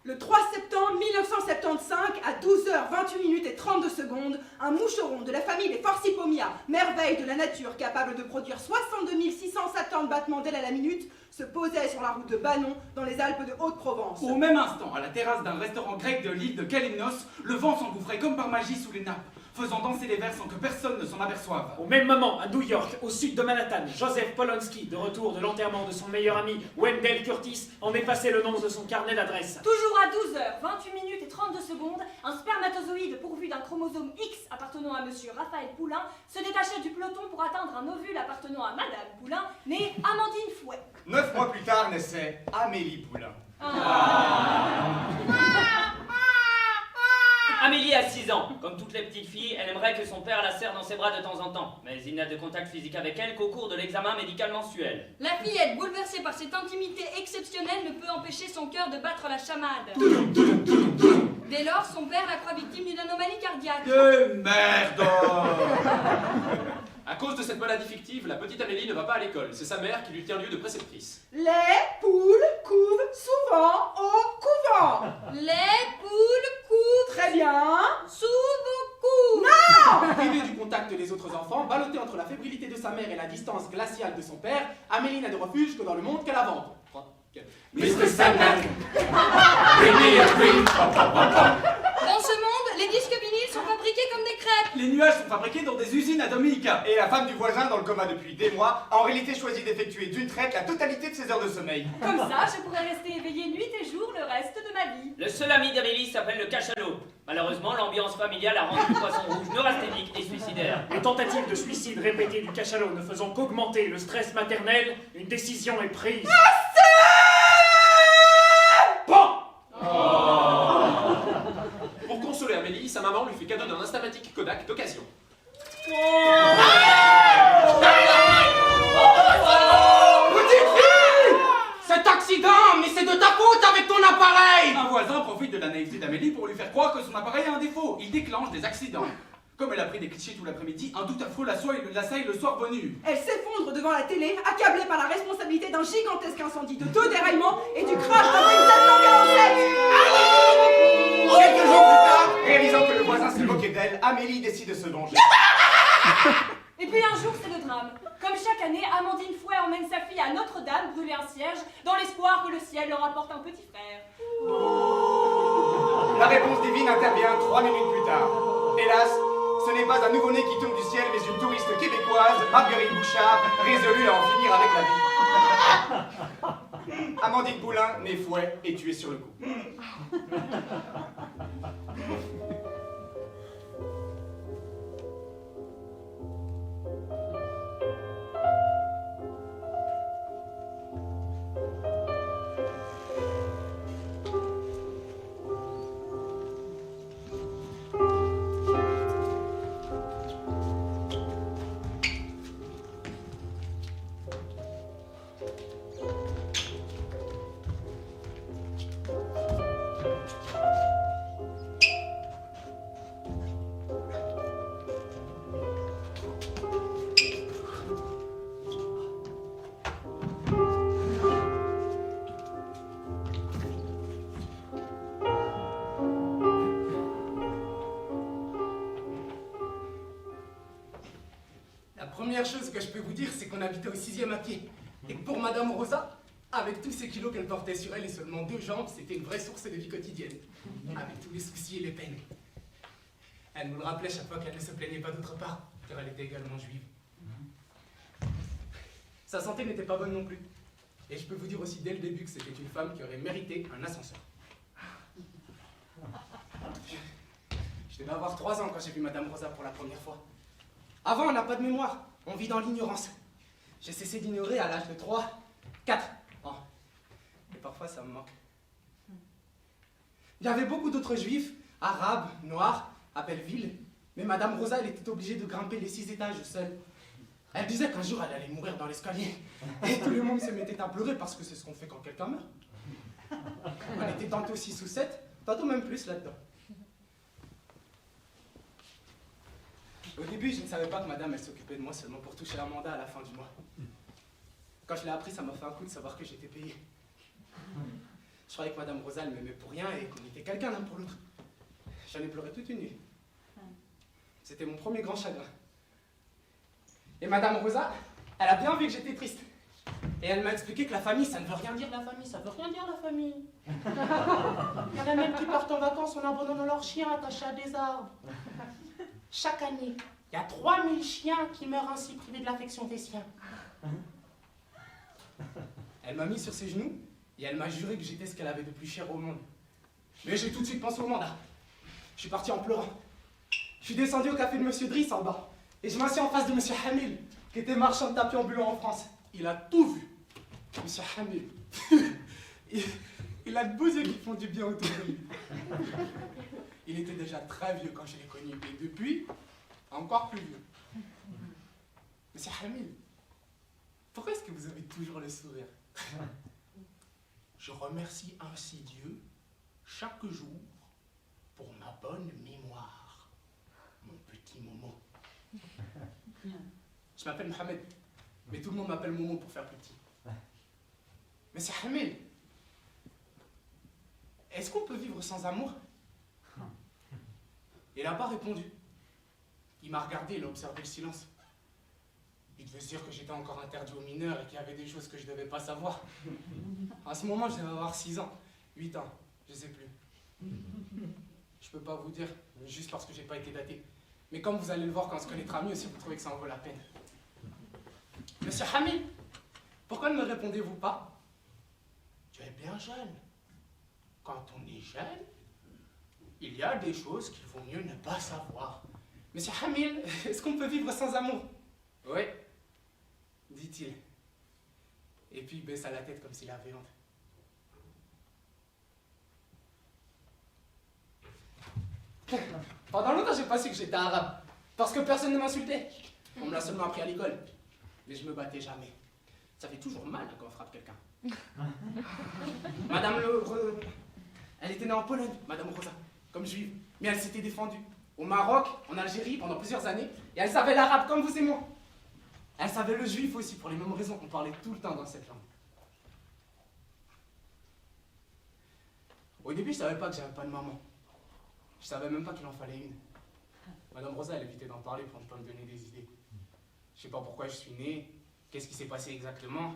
Le 3 septembre 1975, à 12h28 et 32 secondes, un moucheron de la famille des Forcipomia, merveille de la nature capable de produire 62 670 battements d'ailes à la minute, se posait sur la route de Banon, dans les Alpes de Haute-Provence. Au même instant, à la terrasse d'un restaurant grec de l'île de Kalymnos, le vent s'engouffrait comme par magie sous les nappes, faisant danser les vers sans que personne ne s'en aperçoive. Au même moment, à New York, au sud de Manhattan, Joseph Polonsky, de retour de l'enterrement de son meilleur ami Wendell Curtis, en effacait le nom de son carnet d'adresses. Toujours à 12h28 et 32 secondes, un spermatozoïde pourvu d'un chromosome X appartenant à monsieur Raphaël Poulain se détachait du peloton pour atteindre un ovule appartenant à madame Poulain, née Amandine Fouet. 9 mois plus tard naissait Amélie Poulain. Amélie a 6 ans. Comme toutes les petites filles, elle aimerait que son père la serre dans ses bras de temps en temps. Mais il n'a de contact physique avec elle qu'au cours de l'examen médical mensuel. La fillette, bouleversée par cette intimité exceptionnelle, ne peut empêcher son cœur de battre la chamade. Dès lors, son père la croit victime d'une anomalie cardiaque. Que merde! À cause de cette maladie fictive, la petite Amélie ne va pas à l'école. C'est sa mère qui lui tient lieu de préceptrice. Les poules couvent souvent au couvent. Les poules couvent Très bien. sous vos coups. Non! Privée du contact des autres enfants, ballottée entre la fébrilité de sa mère et la distance glaciale de son père, Amélie n'a de refuge que dans le monde qu'elle invente. Mr. Sandman, bring me a dream. Dans ce monde, les disques vinyles sont fabriqués comme des crêpes. Les nuages sont fabriqués dans des usines atomiques. Et la femme du voisin, dans le coma depuis des mois, a en réalité choisi d'effectuer d'une traite la totalité de ses heures de sommeil. Comme ça, je pourrais rester éveillée nuit et jour le reste de ma vie. Le seul ami d'Amélie s'appelle le cachalot. Malheureusement, l'ambiance familiale a rendu le poisson rouge neurasthénique et suicidaire. Les tentatives de suicide répétées du cachalot ne faisant qu'augmenter le stress maternel, une décision est prise. Pour consoler Amélie, sa maman lui fait cadeau d'un Instamatic Kodak d'occasion. Petite fille! Cet accident, mais c'est de ta faute avec ton appareil! Un voisin profite de la naïveté d'Amélie pour lui faire croire que son appareil a un défaut. Il déclenche des accidents. Comme elle a pris des clichés tout l'après-midi, un doute affreux l'assaille le soir venu. Elle s'effondre devant la télé, accablée par la responsabilité d'un gigantesque incendie, de 2 déraillements et du crash d'un Boeing 747. Quelques jours plus tard, réalisant que le voisin se moquait d'elle, Amélie décide de se venger. Et puis un jour, c'est le drame. Comme chaque année, Amandine Fouet emmène sa fille à Notre-Dame brûler un cierge, dans l'espoir que le ciel leur apporte un petit frère. La réponse divine intervient 3 minutes plus tard. Hélas, ce n'est pas un nouveau-né qui tombe du ciel, mais une touriste québécoise, Marguerite Bouchard, résolue à en finir avec la vie. Amandine Poulain, née Fouet, est tuée sur le coup. La première chose que je peux vous dire, c'est qu'on habitait au 6e à pied. Et que pour Madame Rosa, avec tous ces kilos qu'elle portait sur elle et seulement 2 jambes, c'était une vraie source de vie quotidienne. Avec tous les soucis et les peines. Elle nous le rappelait chaque fois qu'elle ne se plaignait pas d'autre part, car elle était également juive. Sa santé n'était pas bonne non plus. Et je peux vous dire aussi dès le début que c'était une femme qui aurait mérité un ascenseur. Je devais avoir 3 ans quand j'ai vu Madame Rosa pour la première fois. Avant, on n'a pas de mémoire. On vit dans l'ignorance. J'ai cessé d'ignorer à l'âge de 3, 4 ans. Et parfois, ça me manque. Il y avait beaucoup d'autres juifs, arabes, noirs, à Belleville. Mais Madame Rosa, elle était obligée de grimper les 6 étages seule. Elle disait qu'un jour, elle allait mourir dans l'escalier. Et tout le monde se mettait à pleurer parce que c'est ce qu'on fait quand quelqu'un meurt. On était tantôt 6 ou 7, tantôt même plus là-dedans. Au début, je ne savais pas que madame, elle s'occupait de moi seulement pour toucher un mandat à la fin du mois. Quand je l'ai appris, ça m'a fait un coup de savoir que j'étais payé. Je croyais que Madame Rosa, elle m'aimait pour rien et qu'on était quelqu'un l'un pour l'autre. J'en ai pleuré toute une nuit. C'était mon premier grand chagrin. Et Madame Rosa, elle a bien vu que j'étais triste. Et elle m'a expliqué que la famille, ça ne veut rien dire la famille, ça veut rien dire la famille. Il y en a même qui partent en vacances en abandonnant leurs chiens attachés à des arbres. Chaque année, il y a 3000 chiens qui meurent ainsi privés de l'affection des siens. Elle m'a mis sur ses genoux et elle m'a juré que j'étais ce qu'elle avait de plus cher au monde. Mais j'ai tout de suite pensé au mandat. Je suis parti en pleurant. Je suis descendu au café de Monsieur Driss en bas. Et je m'assis en face de Monsieur Hamil, qui était marchand de tapis ambulants en France. Il a tout vu. Monsieur Hamil. il a de beaux yeux qui font du bien autour de lui. Il était déjà très vieux quand je l'ai connu. Et depuis, encore plus vieux. Monsieur Hamil, pourquoi est-ce que vous avez toujours le sourire? Je remercie ainsi Dieu chaque jour pour ma bonne mémoire, mon petit Momo. Je m'appelle Mohamed, mais tout le monde m'appelle Momo pour faire petit. Monsieur Hamid, est-ce qu'on peut vivre sans amour? Il n'a pas répondu. Il m'a regardé, il a observé le silence. Il devait se dire que j'étais encore interdit aux mineurs et qu'il y avait des choses que je ne devais pas savoir. À ce moment, je devais avoir 6 ans, 8 ans, je ne sais plus. Je peux pas vous dire, juste parce que j'ai pas été daté. Mais comme vous allez le voir quand on se connaîtra mieux, si vous trouvez que ça en vaut la peine. Monsieur Hamid, pourquoi ne me répondez-vous pas? Tu es bien jeune. Quand on est jeune, il y a des choses qu'il vaut mieux ne pas savoir. Monsieur Hamid, est-ce qu'on peut vivre sans amour? Oui, dit-il. Et puis il baissa la tête comme s'il avait honte. Pendant longtemps, j'ai pas su que j'étais arabe. Parce que personne ne m'insultait. On me l'a seulement appris à l'école. Mais je me battais jamais. Ça fait toujours mal quand on frappe quelqu'un. Elle était née en Pologne, Madame Rosa, comme juive. Mais elle s'était défendue. Au Maroc, en Algérie, pendant plusieurs années. Et elle savait l'arabe comme vous et moi. Elle savait le juif aussi, pour les mêmes raisons. On parlait tout le temps dans cette langue. Au début, je savais pas que j'avais pas de maman. Je savais même pas qu'il en fallait une. Madame Rosa, elle évitait d'en parler pour ne pas me donner des idées. Je sais pas pourquoi je suis né, qu'est-ce qui s'est passé exactement.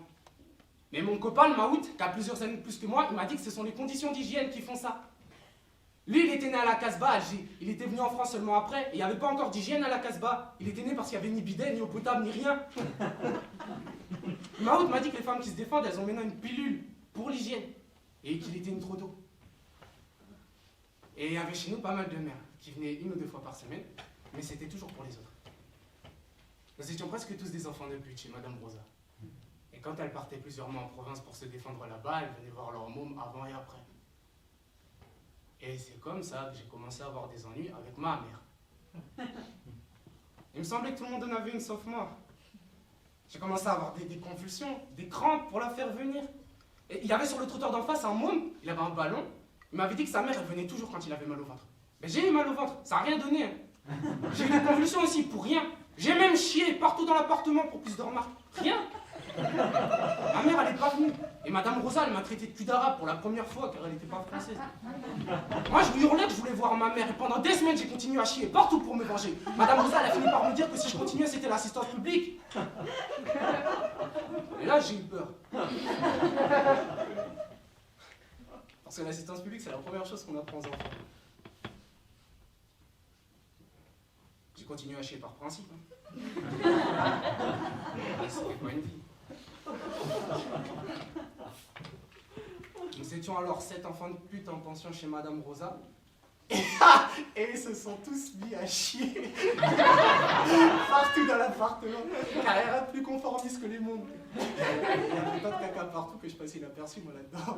Mais mon copain, le Maout, qui a plusieurs années de plus que moi, il m'a dit que ce sont les conditions d'hygiène qui font ça. Lui, il était né à la Casbah, à Alger. Il était venu en France seulement après, et il n'y avait pas encore d'hygiène à la Casbah. Il était né parce qu'il n'y avait ni bidet, ni eau potable, ni rien. Le Maout m'a dit que les femmes qui se défendent, elles ont maintenant une pilule pour l'hygiène. Et qu'il était né trop tôt. Et il y avait chez nous pas mal de mères qui venaient 1 ou 2 fois par semaine, mais c'était toujours pour les autres. Nous étions presque tous des enfants de pute chez Madame Rosa. Et quand elle partait plusieurs mois en province pour se défendre là-bas, elle venait voir leur môme avant et après. Et c'est comme ça que j'ai commencé à avoir des ennuis avec ma mère. Il me semblait que tout le monde en avait une sauf moi. J'ai commencé à avoir des convulsions, des crampes pour la faire venir. Et il y avait sur le trottoir d'en face un môme, il avait un ballon. Il m'avait dit que sa mère, elle venait toujours quand il avait mal au ventre. Mais j'ai eu mal au ventre, ça n'a rien donné. Hein. J'ai eu des convulsions aussi, pour rien. J'ai même chié partout dans l'appartement pour plus de remarques. Rien. Ma mère, elle n'est pas venue. Et Madame Rosa, elle m'a traité de cul d'arabe pour la première fois, car elle n'était pas française. Moi, je lui hurlais que je voulais voir ma mère. Et pendant des semaines, j'ai continué à chier partout pour me venger. Madame Rosa, elle a fini par me dire que si je continuais, c'était l'assistance publique. Et là, j'ai eu peur. Parce que l'assistance publique, c'est la première chose qu'on apprend aux enfants. J'ai continué à chier par principe. Hein. C'était pas une vie. Nous étions alors 7 enfants de pute en pension chez Madame Rosa. Et ils se sont tous mis à chier partout dans l'appartement, car elle era plus conformiste que les mondes. Il y avait pas de caca partout que je passais inaperçu, moi, là-dedans.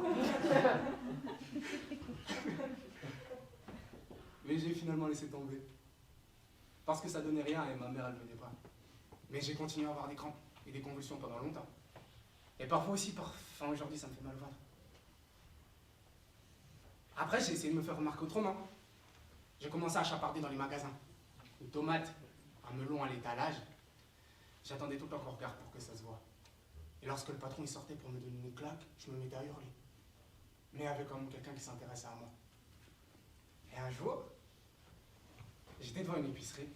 Mais j'ai finalement laissé tomber. Parce que ça donnait rien et ma mère, elle venait pas. Mais j'ai continué à avoir des crampes et des convulsions pendant longtemps. Et parfois aussi, aujourd'hui, ça me fait mal au ventre. Après, j'ai essayé de me faire remarquer autrement. J'ai commencé à chaparder dans les magasins. Une tomate, un melon à l'étalage. J'attendais tout le temps qu'on regarde pour que ça se voie. Et lorsque le patron il sortait pour me donner une claque, je me mettais à hurler. mais il y avait quand même quelqu'un qui s'intéressait à moi. Et un jour, j'étais devant une épicerie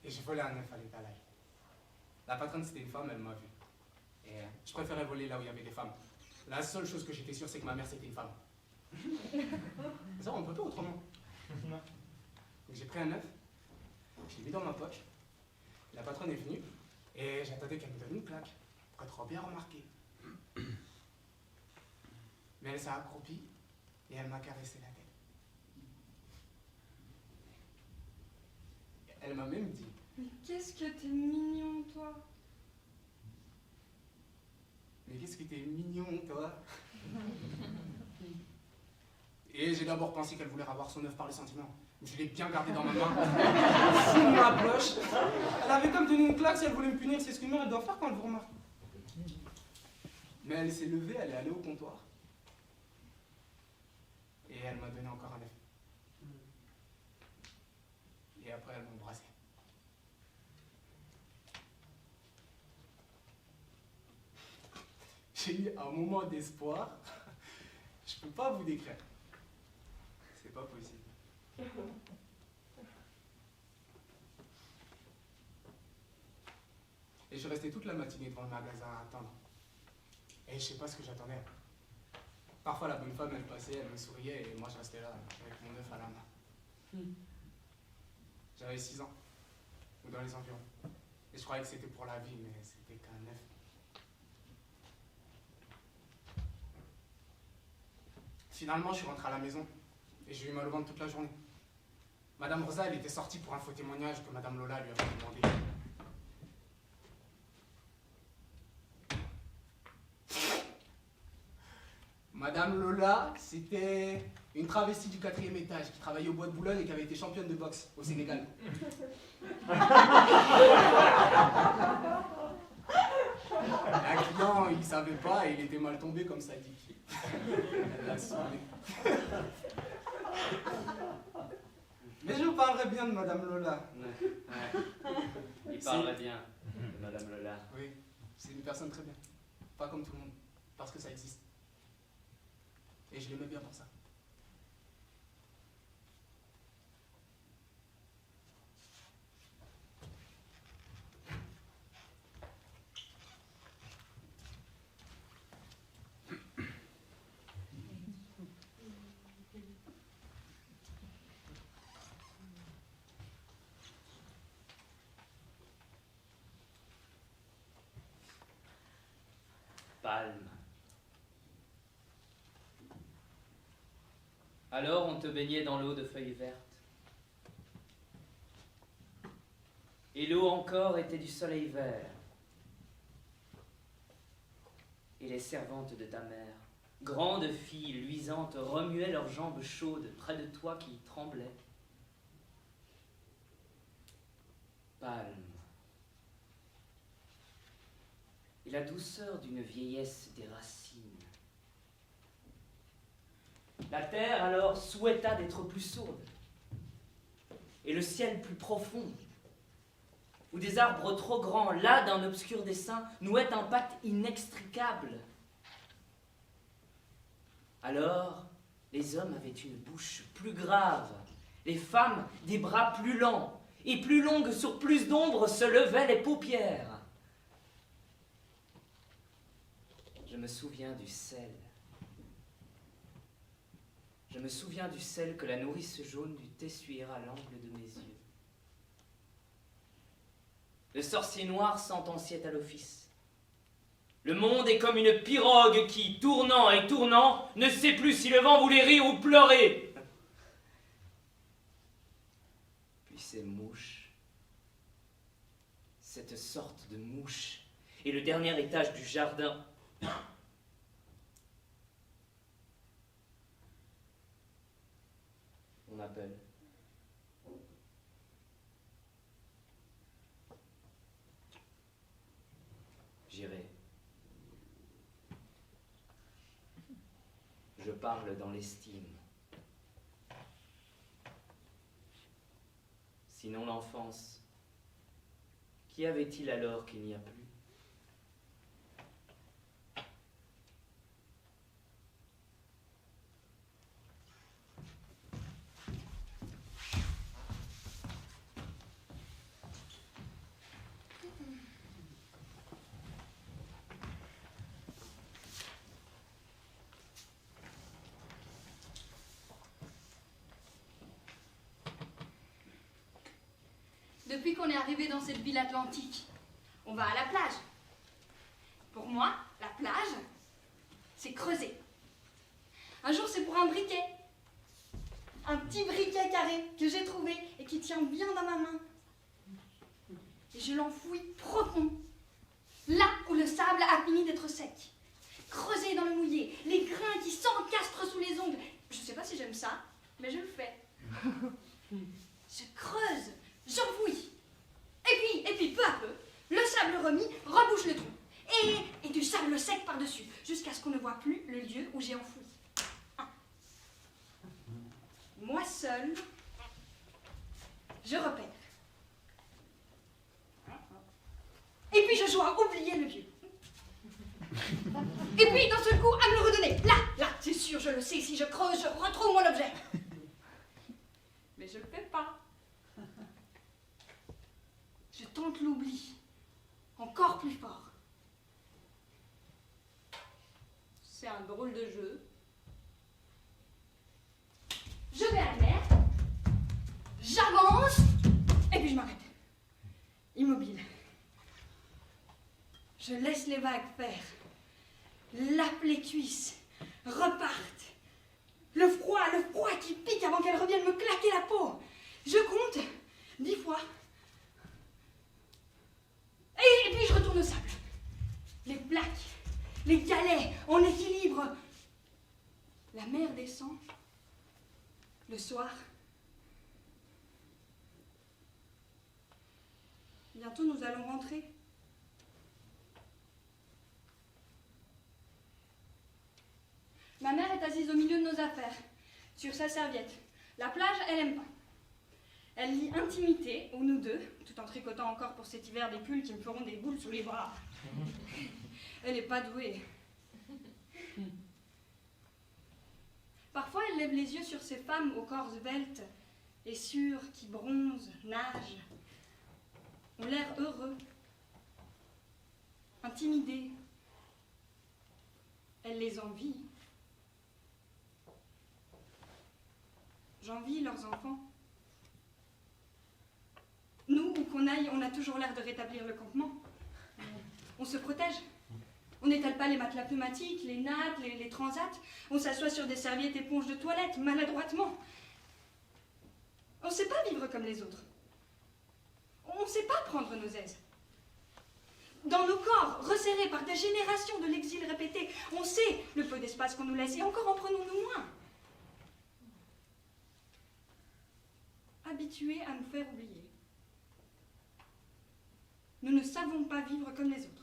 et j'ai volé un œuf à l'étalage. La patronne, c'était une femme, elle m'a vu. Et je préférais voler là où il y avait des femmes. La seule chose que j'étais sûr, c'est que ma mère, c'était une femme. Ça, on peut pas autrement. Donc j'ai pris un œuf, je l'ai mis dans ma poche. La patronne est venue et j'attendais qu'elle me donne une claque pour être bien remarquée. Mais elle s'est accroupie et elle m'a caressé la tête. Elle m'a même dit: Mais qu'est-ce que t'es mignon, toi. mais qu'est-ce que t'es mignon, toi. Et j'ai d'abord pensé qu'elle voulait avoir son œuf par les sentiments. Je l'ai bien gardé dans ma main. Sous ma poche. Elle avait comme donné une claque si elle voulait me punir. C'est ce qu'une mère elle doit faire quand elle vous remarque. Mais elle s'est levée, elle est allée au comptoir. Et elle m'a donné encore un œuf. Et après, elle m'a embrassé. J'ai eu un moment d'espoir. Je peux pas vous décrire. C'est pas possible. Et je suis resté toute la matinée devant le magasin à attendre. Et je sais pas ce que j'attendais. Parfois la bonne femme elle passait, elle me souriait et moi je restais là avec mon œuf à la main. J'avais 6 ans, ou dans les environs. Et je croyais que c'était pour la vie, mais c'était qu'un œuf. Finalement, je suis rentré à la maison et j'ai eu mal au ventre toute la journée. Madame Rosa, elle était sortie pour un faux témoignage que Madame Lola lui avait demandé. Madame Lola, c'était une travestie du 4e étage qui travaillait au bois de Boulogne et qui avait été championne de boxe au Sénégal. Un client, il savait pas et il était mal tombé comme ça dit. Elle l'a saoulé. Mais je vous parlerai bien de Madame Lola. Ouais. Il parlerait bien de Madame Lola. Oui, c'est une personne très bien. Pas comme tout le monde, parce que ça existe. Et je l'aimais bien pour ça. Palme. Alors on te baignait dans l'eau de feuilles vertes. Et l'eau encore était du soleil vert. Et les servantes de ta mère, grandes filles luisantes, remuaient leurs jambes chaudes près de toi qui tremblais. Palme. Et la douceur d'une vieillesse des racines. La terre alors souhaita d'être plus sourde, et le ciel plus profond, où des arbres trop grands, là d'un obscur dessin, nouaient un pacte inextricable. Alors, les hommes avaient une bouche plus grave, les femmes des bras plus lents, et plus longues sur plus d'ombre se levaient les paupières. Je me souviens du sel. Je me souviens du sel que la nourrice jaune dut essuyer à l'angle de mes yeux. Le sorcier noir sentenciait à l'office. Le monde est comme une pirogue qui, tournant et tournant, ne sait plus si le vent voulait rire ou pleurer. Puis ces mouches, cette sorte de mouche, et le dernier étage du jardin. On appelle. J'irai. Je parle dans l'estime. Sinon l'enfance, qu'y avait-il alors qu'il n'y a plus? depuis qu'on est arrivé dans cette ville atlantique. On va à la plage. Pour moi, la plage, c'est creuser. Un jour, c'est pour un briquet. Un petit briquet carré que j'ai trouvé et qui tient bien dans ma main. Et je l'enfouis profond, là où le sable a fini d'être sec. Creuser dans le mouillé, les grains qui s'encastrent sous les ongles. Je sais pas si j'aime ça, mais je le fais. Je creuse, j'enfouis. Et puis, peu à peu, le sable remis rebouche le trou. Et du sable sec par-dessus, jusqu'à ce qu'on ne voit plus le lieu où j'ai enfoui. Moi seule, je repère. Et puis je joue à oublier le lieu. Et puis d'un seul coup, à me le redonner. Là, c'est sûr, je le sais, si je creuse, je retrouve mon objet. Mais je le fais pas. Je tente l'oubli, encore plus fort. C'est un drôle de jeu. Je vais à la mer, j'avance, et puis je m'arrête. Immobile. Je laisse les vagues faire. Lappe les cuisses, repartent. Le froid qui pique avant qu'elles reviennent me claquer la peau. Je compte 10 fois. Et puis je retourne au sable. Les plaques, les galets en équilibre. La mer descend. Le soir. Bientôt nous allons rentrer. Ma mère est assise au milieu de nos affaires, sur sa serviette. La plage, elle aime pas. Elle lit Intimité, ou nous deux, tout en tricotant encore pour cet hiver des pulls qui me feront des boules sous les bras. Elle n'est pas douée. Parfois, elle lève les yeux sur ces femmes au corps svelte et sûrs qui bronzent, nagent, ont l'air heureux, intimidés. Elle les envie. J'envie leurs enfants. Nous, où qu'on aille, on a toujours l'air de rétablir le campement. On se protège. On n'étale pas les matelas pneumatiques, les nattes, les transats. On s'assoit sur des serviettes éponges de toilette, maladroitement. On ne sait pas vivre comme les autres. On ne sait pas prendre nos aises. Dans nos corps, resserrés par des générations de l'exil répété, on sait le peu d'espace qu'on nous laisse, et encore en prenons-nous moins. Habitués à nous faire oublier. Nous ne savons pas vivre comme les autres.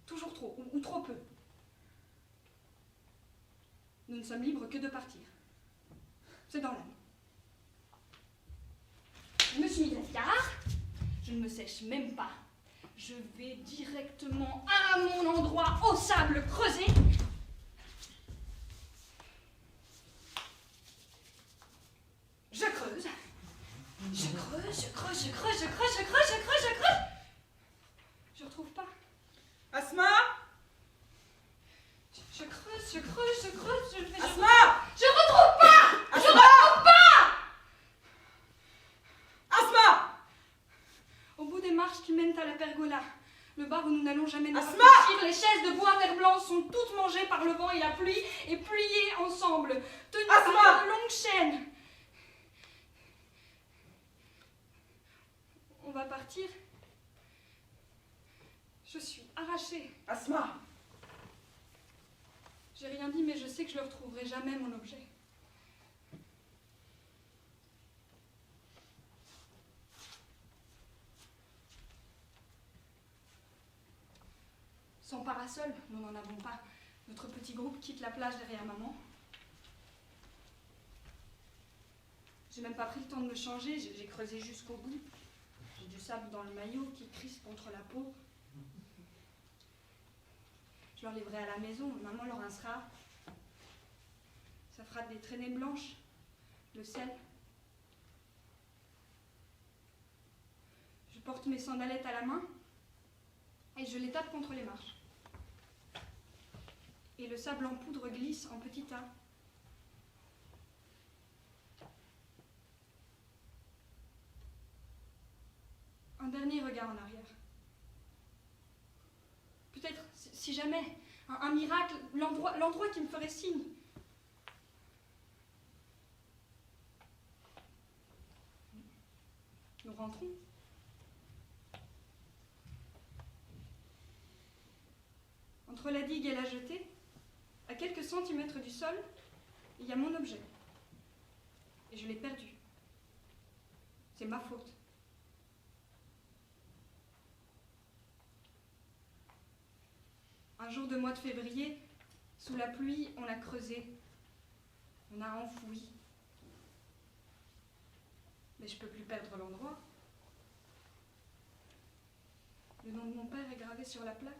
Toujours trop, ou trop peu. Nous ne sommes libres que de partir. C'est dans l'âme. Je me suis mis d'ascar, je ne me sèche même pas. Je vais directement à mon endroit, au sable creusé. Je creuse. Je creuse. Je retrouve pas. Asma! Je creuse. Asma! Je retrouve pas! Asma! Au bout des marches qui mènent à la pergola, le bar où nous n'allons jamais nous Asma! réfléchir, les chaises de bois vert blanc sont toutes mangées par le vent et la pluie et pliées ensemble, tenues Asma! par de longues chaînes. On va partir. Je suis arrachée. Asma! J'ai rien dit, mais je sais que je ne retrouverai jamais, mon objet. Sans parasol, nous n'en avons pas. Notre petit groupe quitte la plage derrière maman. J'ai même pas pris le temps de me changer, j'ai creusé jusqu'au bout. J'ai du sable dans le maillot qui crispe contre la peau. Je l'enlèverai à la maison, maman le rincera. Ça fera des traînées blanches, le sel. Je porte mes sandalettes à la main et je les tape contre les marches. Et le sable en poudre glisse en petits tas. Un dernier regard en arrière. Peut-être, si jamais, un miracle, l'endroit qui me ferait signe. Nous rentrons. Entre la digue et la jetée, à quelques centimètres du sol, il y a mon objet. Et je l'ai perdu. C'est ma faute. Un jour de mois de février, sous la pluie, on a creusé. On a enfoui. Mais je peux plus perdre l'endroit. Le nom de mon père est gravé sur la plaque.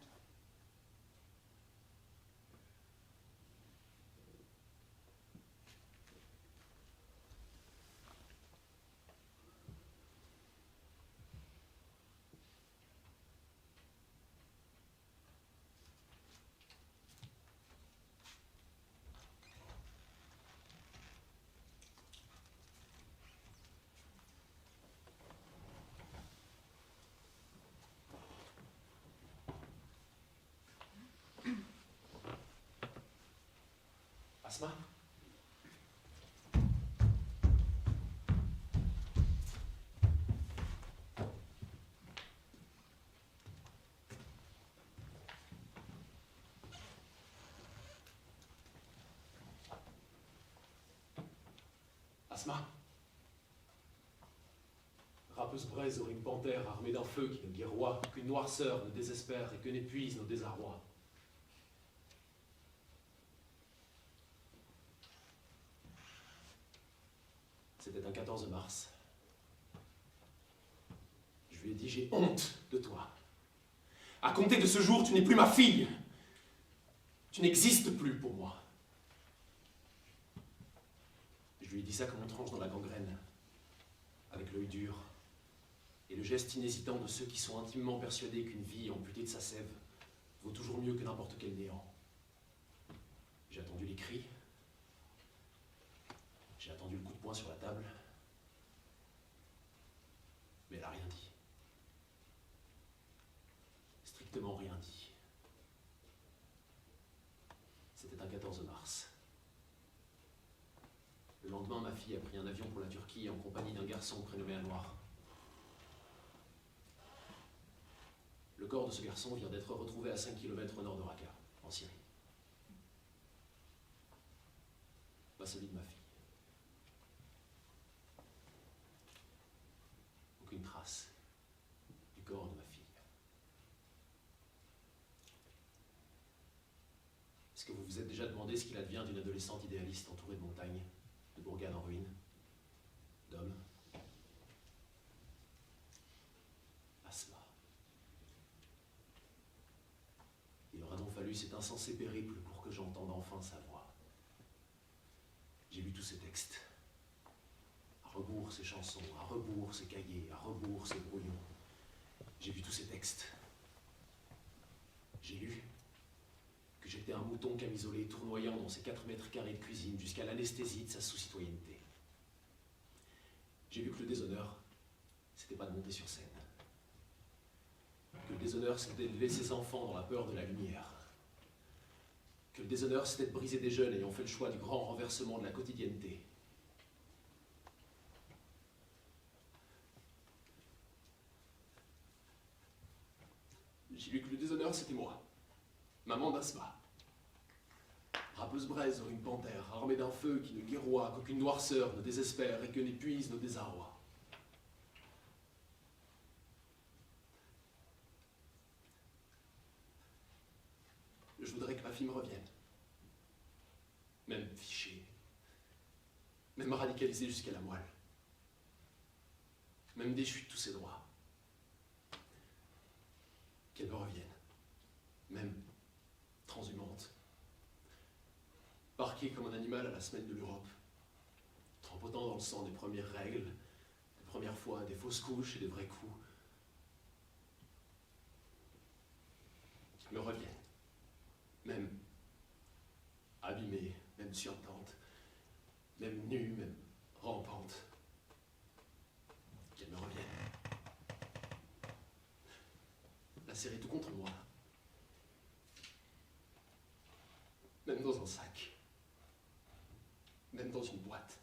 Asma? Asma? Râpeuse braise aurait une panthère armée d'un feu qui ne guerroie, qu'une noirceur ne désespère et que n'épuise nos désarrois. C'était un 14 mars. Je lui ai dit, j'ai honte de toi. À compter de ce jour, tu n'es plus ma fille. Tu n'existes plus pour moi. Je lui ai dit ça comme on tranche dans la gangrène, avec l'œil dur, et le geste inhésitant de ceux qui sont intimement persuadés qu'une vie amputée de sa sève vaut toujours mieux que n'importe quel néant. J'ai attendu les cris. J'ai attendu le coup de poing sur la table, mais elle n'a rien dit. Strictement rien dit. C'était un 14 mars. Le lendemain, ma fille a pris un avion pour la Turquie en compagnie d'un garçon prénommé Anwar. Le corps de ce garçon vient d'être retrouvé à 5 km au nord de Raqqa, en Syrie. Pas celui de ma fille. Aucune trace du corps de ma fille. Est-ce que vous vous êtes déjà demandé ce qu'il advient d'une adolescente idéaliste entourée de montagnes, de bourgades en ruine, d'hommes? Asma. Il aura donc fallu cet insensé périple pour que j'entende enfin sa voix. J'ai lu tous ces textes. À rebours ces chansons, à rebours ces cahiers, à rebours ces brouillons. J'ai vu tous ces textes. J'ai lu que j'étais un mouton camisolé tournoyant dans ces 4 mètres carrés de cuisine jusqu'à l'anesthésie de sa sous-citoyenneté. J'ai vu que le déshonneur, c'était pas de monter sur scène. Que le déshonneur, c'était d'élever ses enfants dans la peur de la lumière. Que le déshonneur, c'était de briser des jeunes ayant fait le choix du grand renversement de la quotidienneté. J'ai lu que le déshonneur, c'était moi, maman d'Asma. Râpeuse braise sur une panthère, armée d'un feu qui ne guerroie, qu'aucune noirceur ne désespère et que n'épuise nos désarrois. Je voudrais que ma fille me revienne. Même fichée. Même radicalisée jusqu'à la moelle. Même déchue de tous ses droits. Qu'elle me revienne. Même transhumante. Parquée comme un animal à la semaine de l'Europe. Trempotant dans le sang des premières règles, des premières fois, des fausses couches et des vrais coups. Qu'elle me revienne. Même abîmée, même suintante, même nue, même rampante. Qu'elle me revienne. serrer tout contre moi. Même dans un sac. Même dans une boîte.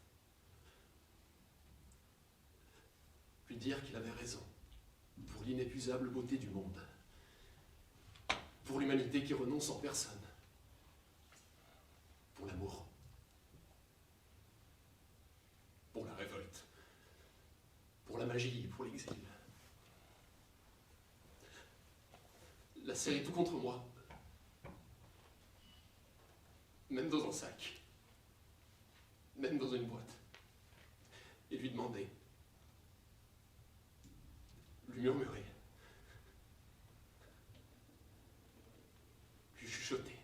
Lui dire qu'il avait raison. Pour l'inépuisable beauté du monde. Pour l'humanité qui renonce en personne. Pour l'amour. Pour la révolte. Pour la magie, pour l'exil. La serrer tout contre moi. Même dans un sac. Même dans une boîte. Et lui demander. Lui murmurer. Lui chuchoter.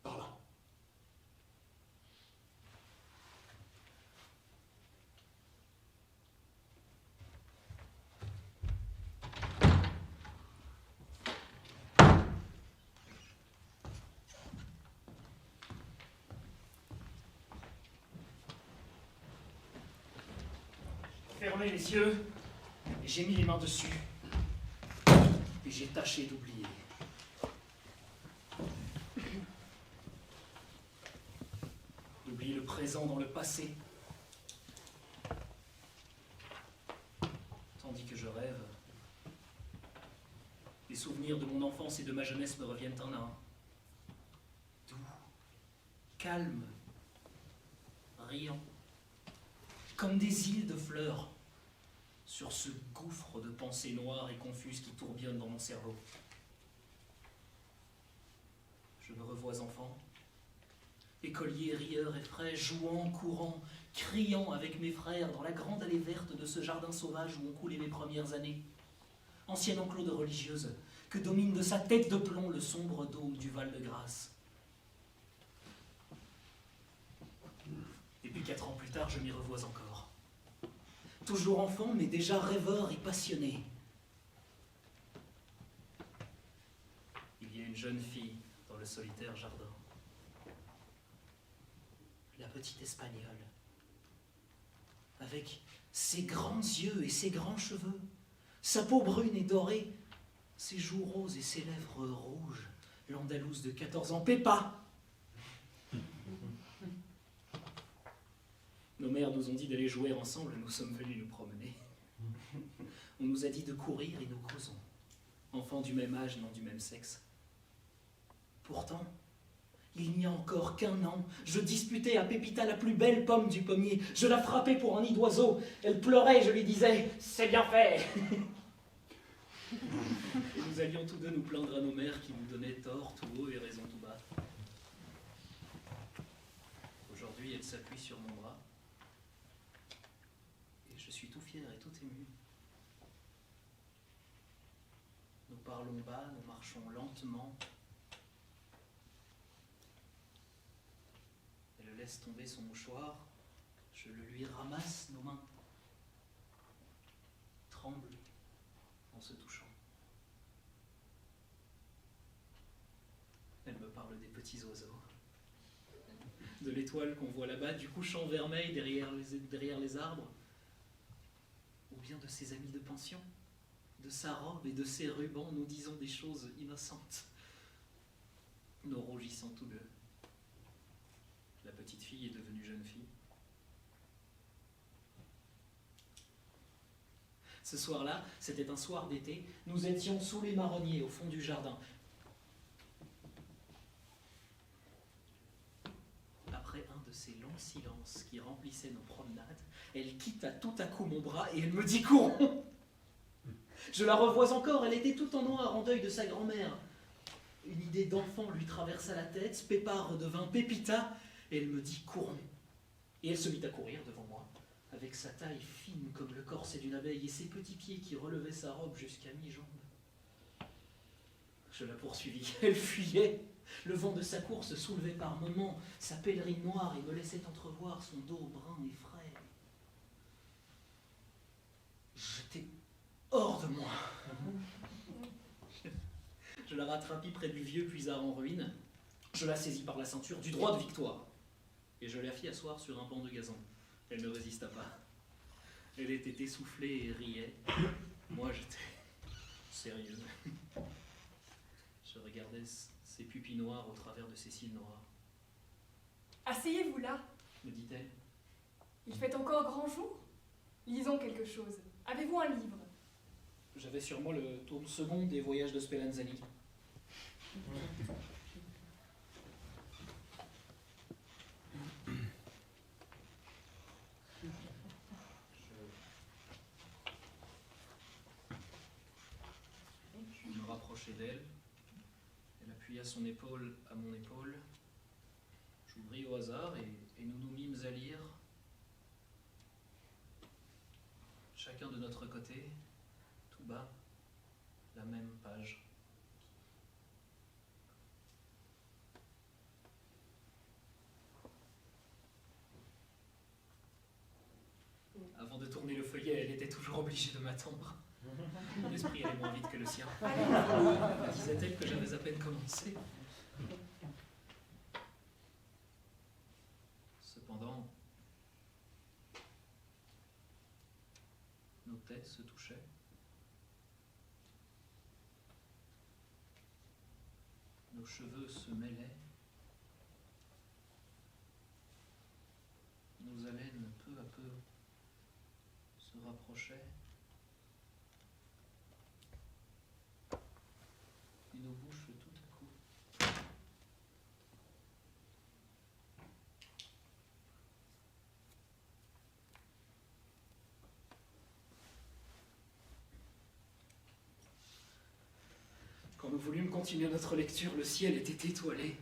Parlant. Fermez les yeux, et j'ai mis les mains dessus. Et j'ai tâché d'oublier. D'oublier le présent dans le passé. Tandis que je rêve, les souvenirs de mon enfance et de ma jeunesse me reviennent un à un. Doux, calmes, riants. Comme des îles de fleurs, sur ce gouffre de pensées noires et confuses qui tourbillonnent dans mon cerveau. Je me revois enfant, écolier, rieur et frais, jouant, courant, criant avec mes frères dans la grande allée verte de ce jardin sauvage où ont coulé mes premières années. Ancien enclos de religieuse, que domine de sa tête de plomb le sombre dôme du Val-de-Grâce. Et puis 4 ans plus tard, je m'y revois encore. Toujours enfant, mais déjà rêveur et passionné. Il y a une jeune fille dans le solitaire jardin. La petite Espagnole. Avec ses grands yeux et ses grands cheveux, sa peau brune et dorée, ses joues roses et ses lèvres rouges, l'Andalouse de 14 ans, Pepa. Nos mères nous ont dit d'aller jouer ensemble, nous sommes venus nous promener. On nous a dit de courir et nous causons. Enfants du même âge, non du même sexe. Pourtant, il n'y a encore qu'1 an, je disputais à Pépita la plus belle pomme du pommier. Je la frappais pour un nid d'oiseau. Elle pleurait et je lui disais « C'est bien fait !» Et nous allions tous deux nous plaindre à nos mères qui nous donnaient tort tout haut et raison tout bas. Aujourd'hui, elle s'appuie sur mon bras. Je suis tout fier et tout ému. Nous parlons bas, nous marchons lentement. Elle laisse tomber son mouchoir. Je le lui ramasse, nos mains tremblent en se touchant. Elle me parle des petits oiseaux. De l'étoile qu'on voit là-bas, du couchant vermeil derrière les arbres. Ou bien de ses amis de pension, de sa robe et de ses rubans, nous disons des choses innocentes, nous rougissons tous deux. La petite fille est devenue jeune fille. Ce soir-là, c'était un soir d'été, nous étions sous les marronniers au fond du jardin. Après un de ces longs silences qui remplissaient nos promenades, elle quitta tout à coup mon bras et elle me dit « Courons !» Je la revois encore, elle était tout en noir en deuil de sa grand-mère. Une idée d'enfant lui traversa la tête, Pépa redevint Pépita, et elle me dit « Courons !» Et elle se mit à courir devant moi, avec sa taille fine comme le corset d'une abeille et ses petits pieds qui relevaient sa robe jusqu'à mi-jambe. Je la poursuivis, elle fuyait. Le vent de sa course soulevait par moments sa pèlerine noire et me laissait entrevoir son dos brun et frais. J'étais hors de moi. Je la rattrapis près du vieux puisard en ruine. Je la saisis par la ceinture du droit de victoire. et je la fis asseoir sur un banc de gazon. Elle ne résista pas. Elle était essoufflée et riait. Moi, j'étais sérieux. Je regardais ses pupilles noires au travers de ses cils noirs. Asseyez-vous là. Me dit-elle. Il fait encore grand jour. Lisons quelque chose. Avez-vous un livre? J'avais sur moi le tome second des Voyages de Spallanzani. Je me rapprochai d'elle. Elle appuya son épaule à mon épaule. J'ouvris au hasard et nous nous mîmes à lire, chacun de notre côté, tout bas, la même page. Avant de tourner le feuillet, elle était toujours obligée de m'attendre. Mon esprit allait moins vite que le sien. Disait-elle que j'avais à peine commencé. Cependant, nos têtes se touchaient. Nos cheveux se mêlaient. Nos haleines, peu à peu, se rapprochaient. Et nos bouches, tout à coup, quand nous voulûmes continuer notre lecture, le ciel était étoilé.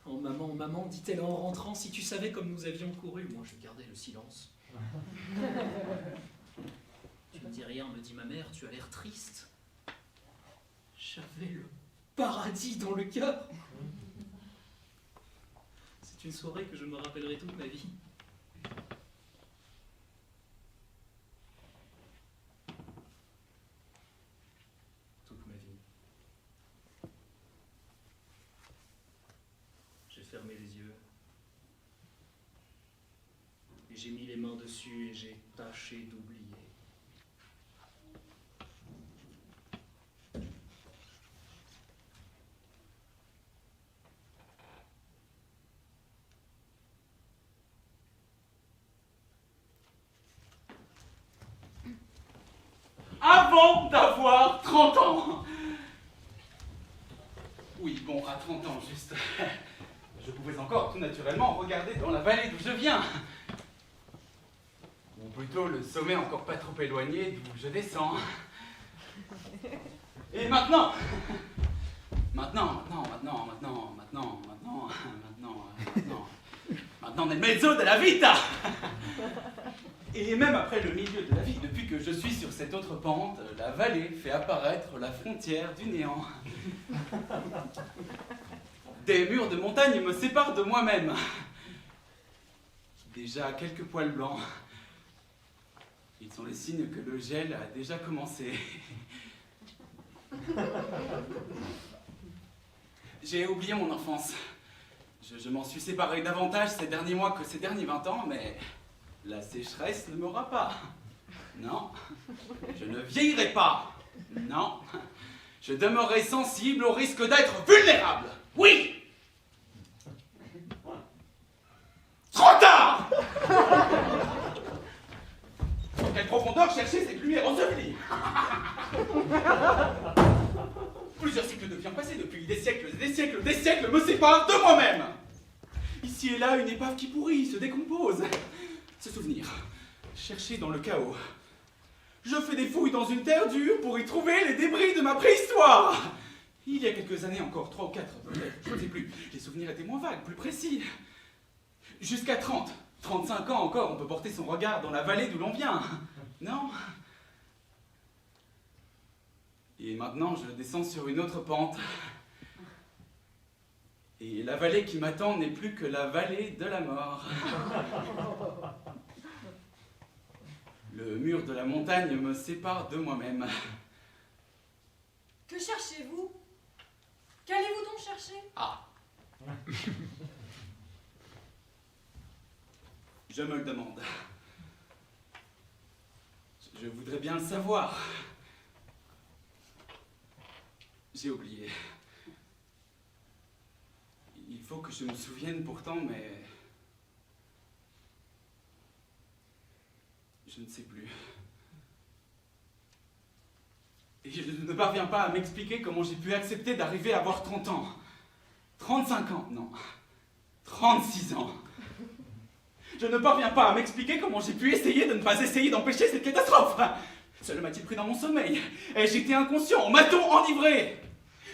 Oh maman, maman, dit-elle en rentrant, si tu savais comme nous avions couru. Moi, je gardais le silence. Tu ne dis rien, me dit ma mère, tu as l'air triste. J'avais le paradis dans le cœur. C'est une soirée que je me rappellerai toute ma vie. Toute ma vie. J'ai fermé les yeux. Et j'ai mis les mains dessus et j'ai tâché d'oublier. Avant d'avoir 30 ans. Oui, bon, à 30 ans, juste. Je pouvais encore, tout naturellement, regarder dans la vallée d'où je viens. Ou plutôt le sommet encore pas trop éloigné d'où je descends. Et maintenant, nel mezzo della vita. Et même après le milieu de la vie, depuis que je suis sur cette autre pente, la vallée fait apparaître la frontière du néant. Des murs de montagne me séparent de moi-même. Déjà quelques poils blancs. Ils sont les signes que le gel a déjà commencé. J'ai oublié mon enfance. Je m'en suis séparé davantage ces derniers mois que ces derniers 20 ans, mais la sécheresse ne m'aura pas. Non, je ne vieillirai pas. Non, je demeurerai sensible au risque d'être vulnérable. Oui! Trop tard! Dans quelle profondeur chercher cette lumière ensevelie? Plusieurs siècles de vie passés depuis des siècles me séparent de moi-même. Ici et là, une épave qui pourrit, se décompose. Ce souvenir, cherché dans le chaos. Je fais des fouilles dans une terre dure pour y trouver les débris de ma préhistoire. Il y a quelques années encore, 3 ou 4 peut-être, je ne sais plus. Les souvenirs étaient moins vagues, plus précis. Jusqu'à 30, 35 ans encore, on peut porter son regard dans la vallée d'où l'on vient. Non? Et maintenant, je descends sur une autre pente. Et la vallée qui m'attend n'est plus que la vallée de la mort. Le mur de la montagne me sépare de moi-même. Que cherchez-vous? Qu'allez-vous donc chercher? Ah. Je me le demande. Je voudrais bien le savoir. J'ai oublié. Il faut que je me souvienne pourtant, mais... je ne sais plus. Et je ne parviens pas à m'expliquer comment j'ai pu accepter d'arriver à avoir 30 ans. 35 ans, non. 36 ans. Je ne parviens pas à m'expliquer comment j'ai pu essayer de ne pas essayer d'empêcher cette catastrophe. Cela m'a-t-il pris dans mon sommeil? Ai-je été inconscient? M'a-t-on enivré?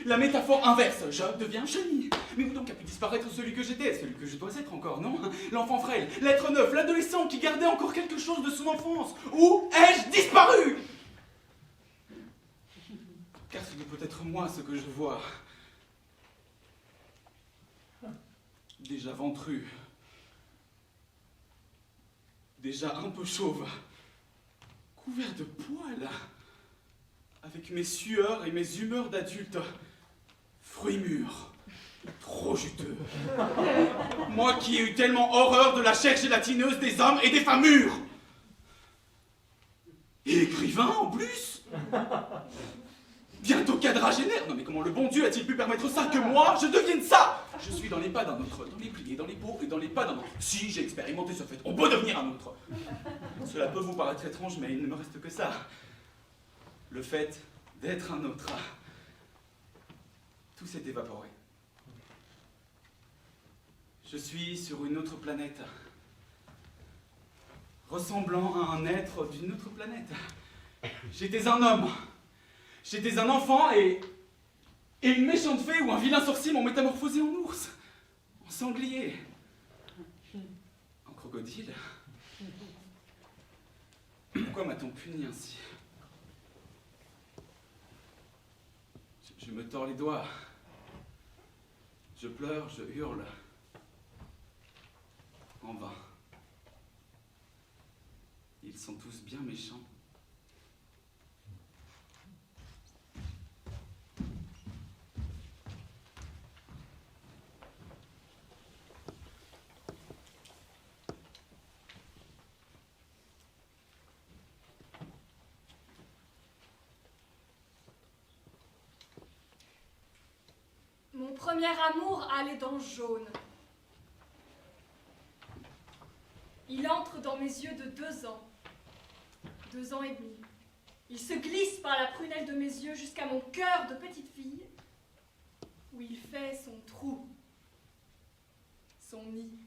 La métaphore inverse, je deviens chenille. Mais où donc a pu disparaître celui que j'étais, celui que je dois être encore, non? L'enfant frêle, l'être neuf, l'adolescent qui gardait encore quelque chose de son enfance. Où ai-je disparu? Car ce n'est peut-être moi ce que je vois. Déjà ventru. Déjà un peu chauve. Couvert de poils. Avec mes sueurs et mes humeurs d'adulte. Fruits mûrs. Trop juteux. Moi qui ai eu tellement horreur de la chair gélatineuse des hommes et des femmes mûres. Et écrivain en plus. Bientôt quadragénaire. Non mais comment le bon Dieu a-t-il pu permettre ça, que moi je devienne ça? Je suis dans les pas d'un autre, dans les pliés, dans les peaux et dans les pas d'un autre. Si, j'ai expérimenté ce fait, on peut devenir un autre. Cela peut vous paraître étrange, mais il ne me reste que ça. Le fait d'être un autre. Tout s'est évaporé. Je suis sur une autre planète. Ressemblant à un être d'une autre planète. J'étais un homme. J'étais un enfant et une méchante fée ou un vilain sorcier m'ont métamorphosé en ours, en sanglier, en crocodile. Pourquoi m'a-t-on puni ainsi? Je me tords les doigts. Je pleure, je hurle. En vain. Ils sont tous bien méchants. Mon premier amour a les dents jaunes. Il entre dans mes yeux de 2 ans. 2 ans et demi. Il se glisse par la prunelle de mes yeux jusqu'à mon cœur de petite fille, où il fait son trou, son nid,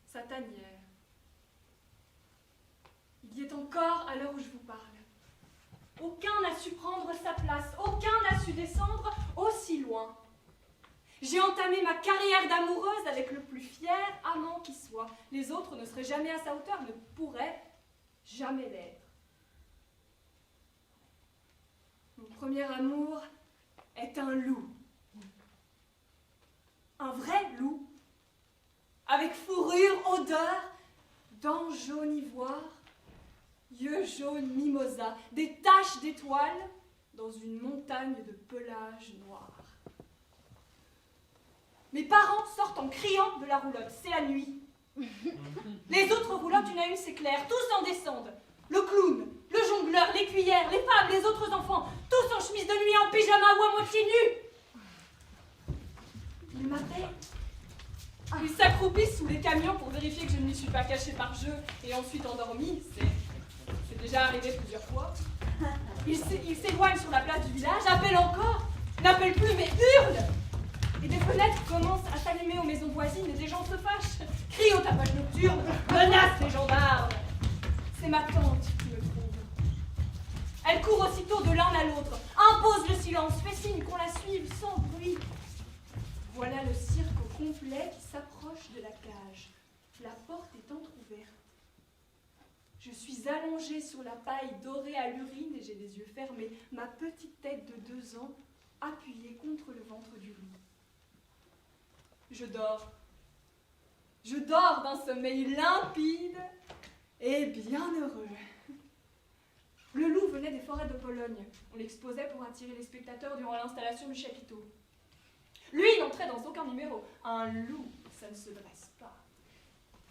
sa tanière. Il y est encore à l'heure où je vous parle. Aucun n'a su prendre sa place, aucun n'a su descendre aussi loin. J'ai entamé ma carrière d'amoureuse avec le plus fier amant qui soit. Les autres ne seraient jamais à sa hauteur, ne pourraient jamais l'être. Mon premier amour est un loup. Un vrai loup, avec fourrure, odeur, dents jaune ivoire, yeux jaunes mimosa, des taches d'étoiles dans une montagne de pelage noir. Mes parents sortent en criant de la roulotte, c'est la nuit. Les autres roulottes, une à une s'éclairent, tous en descendent. Le clown, le jongleur, les cuillères, les femmes, les autres enfants, tous en chemise de nuit, en pyjama ou à moitié nus. Ils m'appellent. Ils s'accroupissent sous les camions pour vérifier que je ne m'y suis pas cachée par jeu et ensuite endormie. C'est déjà arrivé plusieurs fois. Ils s'éloignent sur la place du village, appellent encore, n'appellent plus mais hurlent. Et des fenêtres commencent à s'allumer aux maisons voisines et des gens se fâchent, crient au tapage nocturne, menacent les gendarmes. C'est ma tante qui me trouve. Elle court aussitôt de l'un à l'autre, impose le silence, fait signe qu'on la suive sans bruit. Voilà le cirque au complet qui s'approche de la cage. La porte est entrouverte. Je suis allongée sur la paille dorée à l'urine et j'ai les yeux fermés, ma petite tête de 2 ans appuyée contre le ventre du loup. Je dors. Je dors d'un sommeil limpide et bien heureux. Le loup venait des forêts de Pologne. On l'exposait pour attirer les spectateurs durant l'installation du chapiteau. Lui n'entrait dans aucun numéro. Un loup, ça ne se dresse pas.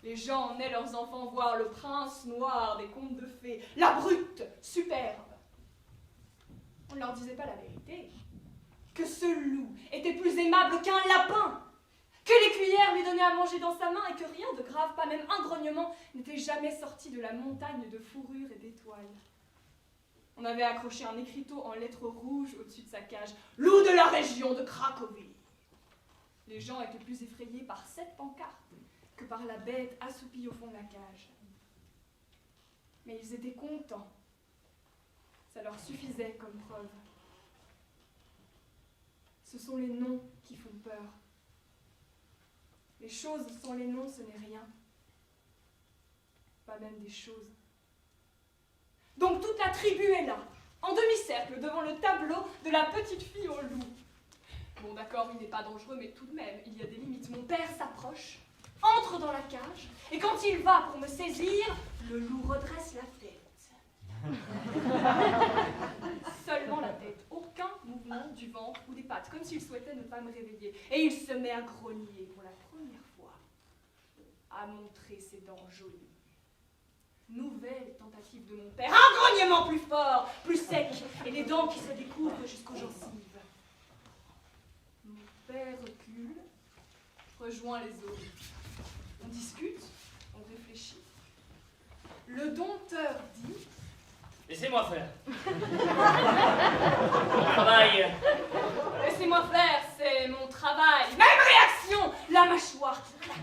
Les gens emmenaient leurs enfants voir le prince noir des contes de fées, la brute, superbe. On ne leur disait pas la vérité, que ce loup était plus aimable qu'un lapin, que les cuillères lui donnaient à manger dans sa main et que rien de grave, pas même un grognement, n'était jamais sorti de la montagne de fourrure et d'étoiles. On avait accroché un écriteau en lettres rouges au-dessus de sa cage. « Loup de la région de Cracovie !» Les gens étaient plus effrayés par cette pancarte que par la bête assoupie au fond de la cage. Mais ils étaient contents. Ça leur suffisait comme preuve. Ce sont les noms qui font peur. Les choses sans les noms, ce n'est rien. Pas même des choses. Donc toute la tribu est là, en demi-cercle, devant le tableau de la petite fille au loup. Bon, d'accord, il n'est pas dangereux, mais tout de même, il y a des limites. Mon père s'approche, entre dans la cage, et quand il va pour me saisir, le loup redresse la tête. Seulement la tête, aucun mouvement du ventre ou des pattes, comme s'il souhaitait ne pas me réveiller. Et il se met à grogner pour la première fois, à montrer ses dents jaunies. Nouvelle tentative de mon père, un grognement plus fort, plus sec, et les dents qui se découvrent jusqu'aux gencives. Mon père recule, rejoint les autres. On discute, on réfléchit. Le dompteur dit... Laissez-moi faire. Mon travail. Laissez-moi faire, c'est mon travail. Même réaction, la mâchoire qui claque.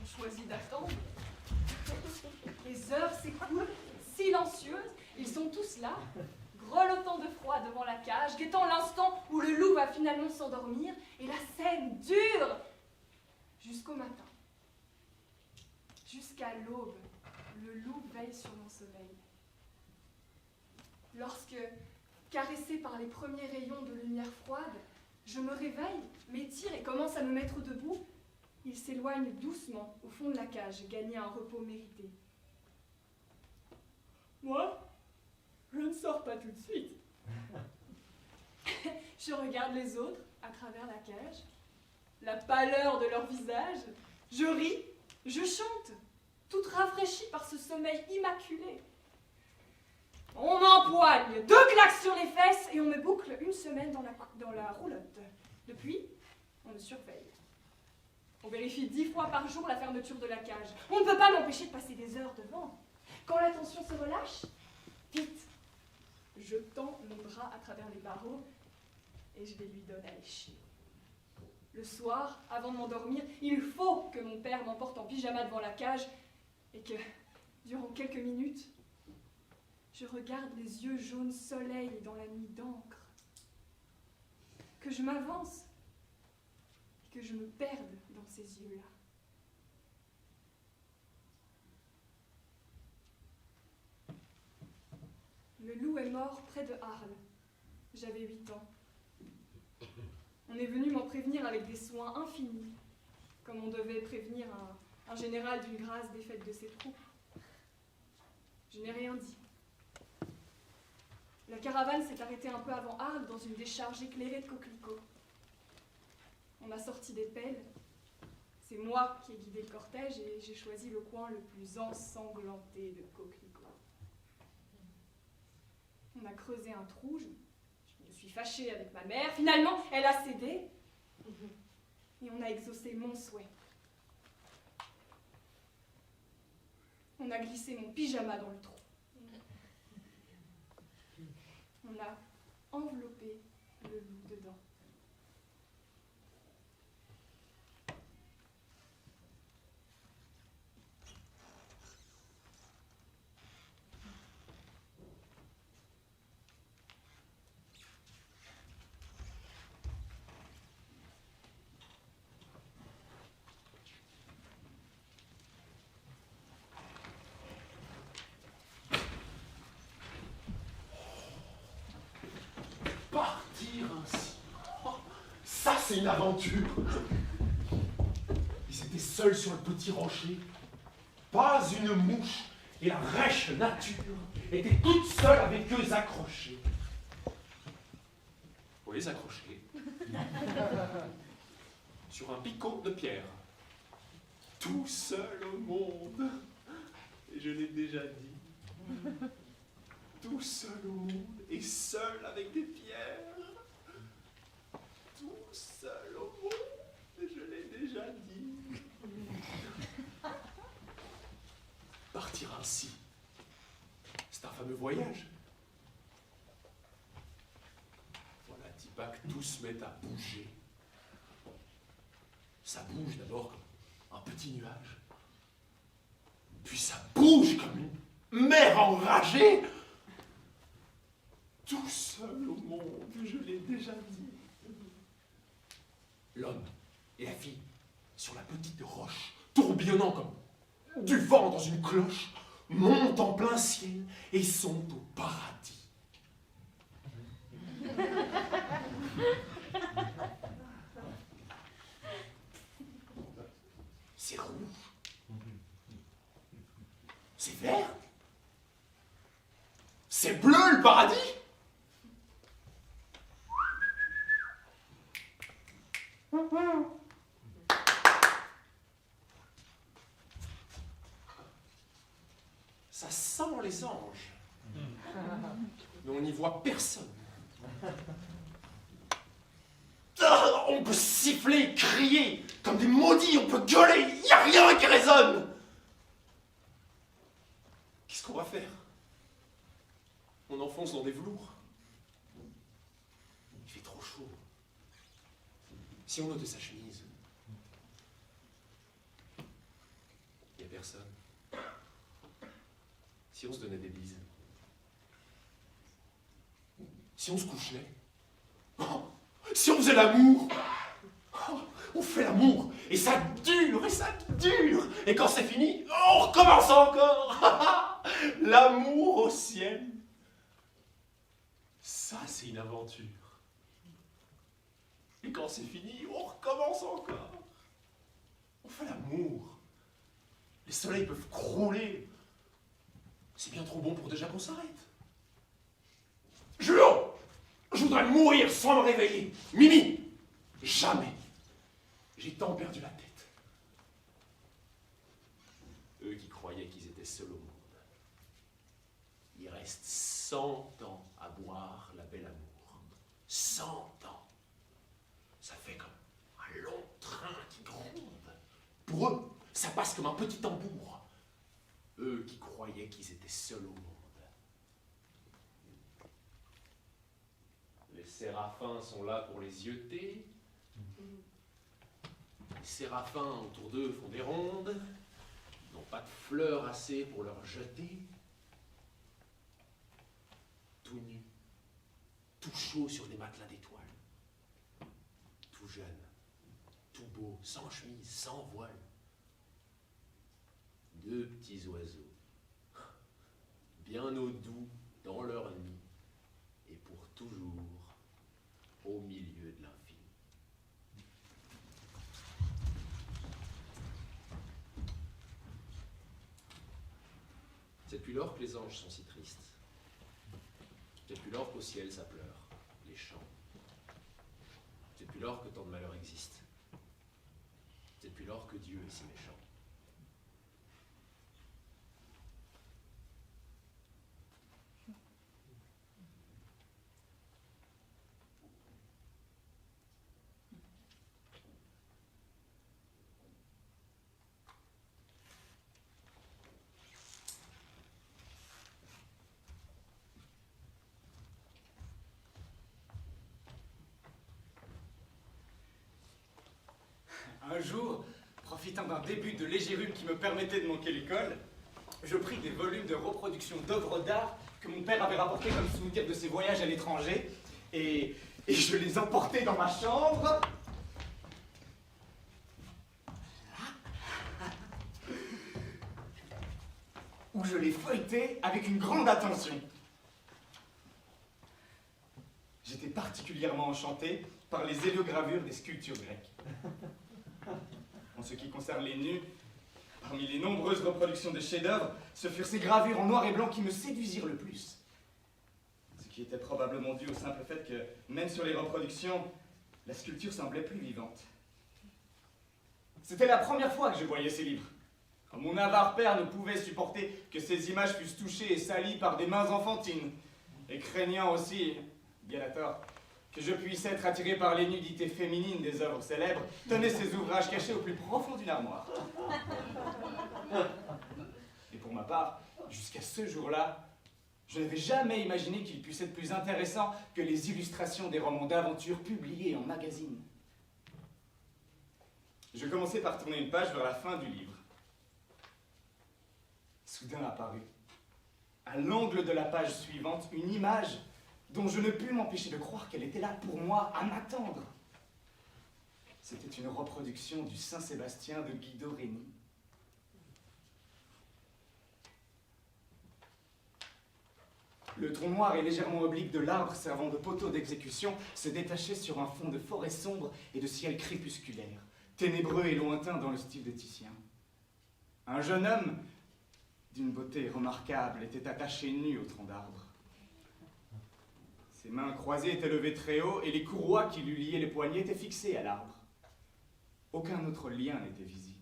On choisit d'attendre. Les heures s'écoulent, silencieuses. Ils sont tous là, grelottant de froid devant la cage, guettant l'instant où le loup va finalement s'endormir. Et la scène dure jusqu'au matin. Jusqu'à l'aube, le loup veille sur mon sommeil. Lorsque, caressé par les premiers rayons de lumière froide, je me réveille, m'étire et commence à me mettre debout, il s'éloigne doucement au fond de la cage, gagner un repos mérité. Moi, je ne sors pas tout de suite. Je regarde les autres à travers la cage, la pâleur de leur visage, je ris, je chante, toute rafraîchie par ce sommeil immaculé. On m'empoigne, 2 claques sur les fesses et on me boucle une semaine dans la roulotte. Depuis, on me surveille. On vérifie 10 fois par jour la fermeture de la cage. On ne peut pas m'empêcher de passer des heures devant. Quand la tension se relâche, vite, je tends mon bras à travers les barreaux et je les lui donne à lécher. Le soir, avant de m'endormir, il faut que mon père m'emporte en pyjama devant la cage et que, durant quelques minutes, je regarde les yeux jaunes soleil dans la nuit d'encre. Que je m'avance et que je me perde dans ces yeux-là. Le loup est mort près de Arles. J'avais 8 ans. On est venu m'en prévenir avec des soins infinis, comme on devait prévenir un général d'une grâce défaite de ses troupes. Je n'ai rien dit. La caravane s'est arrêtée un peu avant Arles dans une décharge éclairée de coquelicots. On a sorti des pelles. C'est moi qui ai guidé le cortège et j'ai choisi le coin le plus ensanglanté de coquelicots. On a creusé un trou, je me suis fâchée avec ma mère. Finalement, elle a cédé et on a exaucé mon souhait. On a glissé mon pyjama dans le trou. On a enveloppé le loup dedans. Ainsi. Oh, ça, c'est une aventure. Ils étaient seuls sur le petit rocher. Pas une mouche. Et la rêche nature était toute seule avec eux accrochés. Faut les accrocher sur un picot de pierre. tout seul au monde. Et je l'ai déjà dit. Tout seul au monde et seul avec des pierres. Tout seul au monde, et je l'ai déjà dit. Partir ainsi, c'est un fameux voyage. Voilà, dis pas que tout se met à bouger. Ça bouge d'abord comme un petit nuage. Puis ça bouge comme une mer enragée. Tout seul au monde, je l'ai déjà dit. L'homme et la fille, sur la petite roche, tourbillonnant comme du vent dans une cloche, montent en plein ciel et sont au paradis. C'est rouge. C'est vert. C'est bleu le paradis. Ça sent les anges. Mais on n'y voit personne. Ah, on peut siffler, crier, comme des maudits, on peut gueuler, il n'y a rien qui résonne. Qu'est-ce qu'on va faire? On enfonce dans des velours. Il fait trop chaud. Si on ôtait sa chemise, il n'y a personne. Si on se donnait des bises. Si on se couchait. Oh, si on faisait l'amour. Oh, on fait l'amour. Et ça dure, et ça dure. Et quand c'est fini, on recommence encore. L'amour au ciel. Ça, c'est une aventure. Et quand c'est fini, on recommence encore. On fait l'amour. Les soleils peuvent crouler. C'est bien trop bon pour déjà qu'on s'arrête. Julien, je voudrais mourir sans me réveiller. Mimi, jamais. J'ai tant perdu la tête. Eux qui croyaient qu'ils étaient seuls au monde. Il reste 100 ans à boire la belle amour. 100 ans. Ça fait comme un long train qui gronde. Pour eux, ça passe comme un petit tambour. Eux qui croyaient qu'ils étaient seuls au monde. Les séraphins sont là pour les zioter. Les séraphins autour d'eux font des rondes. Ils n'ont pas de fleurs assez pour leur jeter. Tout nu, tout chaud sur des matelas d'étoiles. Tout jeune, tout beau, sans chemise, sans voile. Deux petits oiseaux, bien au doux dans leur nid, et pour toujours au milieu de l'infini. C'est depuis lors que les anges sont si tristes. C'est depuis lors qu'au ciel ça pleure, les chants. C'est depuis lors que tant de malheurs existent. C'est depuis lors que Dieu est si méchant. Un jour, profitant d'un début de léger rhume qui me permettait de manquer l'école, je pris des volumes de reproduction d'œuvres d'art que mon père avait rapportés comme souvenir de ses voyages à l'étranger, et je les emportai dans ma chambre. Où je les feuilletais avec une grande attention. J'étais particulièrement enchanté par les héliogravures des sculptures grecques. En ce qui concerne les nus, parmi les nombreuses reproductions de chefs-d'œuvre, ce furent ces gravures en noir et blanc qui me séduisirent le plus. Ce qui était probablement dû au simple fait que, même sur les reproductions, la sculpture semblait plus vivante. C'était la première fois que je voyais ces livres. Mon avare père ne pouvait supporter que ces images fussent touchées et salies par des mains enfantines, et craignant aussi, bien à tort, que je puisse être attiré par les nudités féminines des œuvres célèbres, tenait ces ouvrages cachés au plus profond d'une armoire. Et pour ma part, jusqu'à ce jour-là, je n'avais jamais imaginé qu'il puisse être plus intéressant que les illustrations des romans d'aventure publiés en magazine. Je commençais par tourner une page vers la fin du livre. Soudain apparut, à l'angle de la page suivante, une image dont je ne pus m'empêcher de croire qu'elle était là pour moi, à m'attendre. C'était une reproduction du Saint-Sébastien de Guido Reni. Le tronc noir et légèrement oblique de l'arbre servant de poteau d'exécution se détachait sur un fond de forêt sombre et de ciel crépusculaire, ténébreux et lointain dans le style de Titien. Un jeune homme d'une beauté remarquable était attaché nu au tronc d'arbre. Ses mains croisées étaient levées très haut et les courroies qui lui liaient les poignets étaient fixées à l'arbre. Aucun autre lien n'était visible.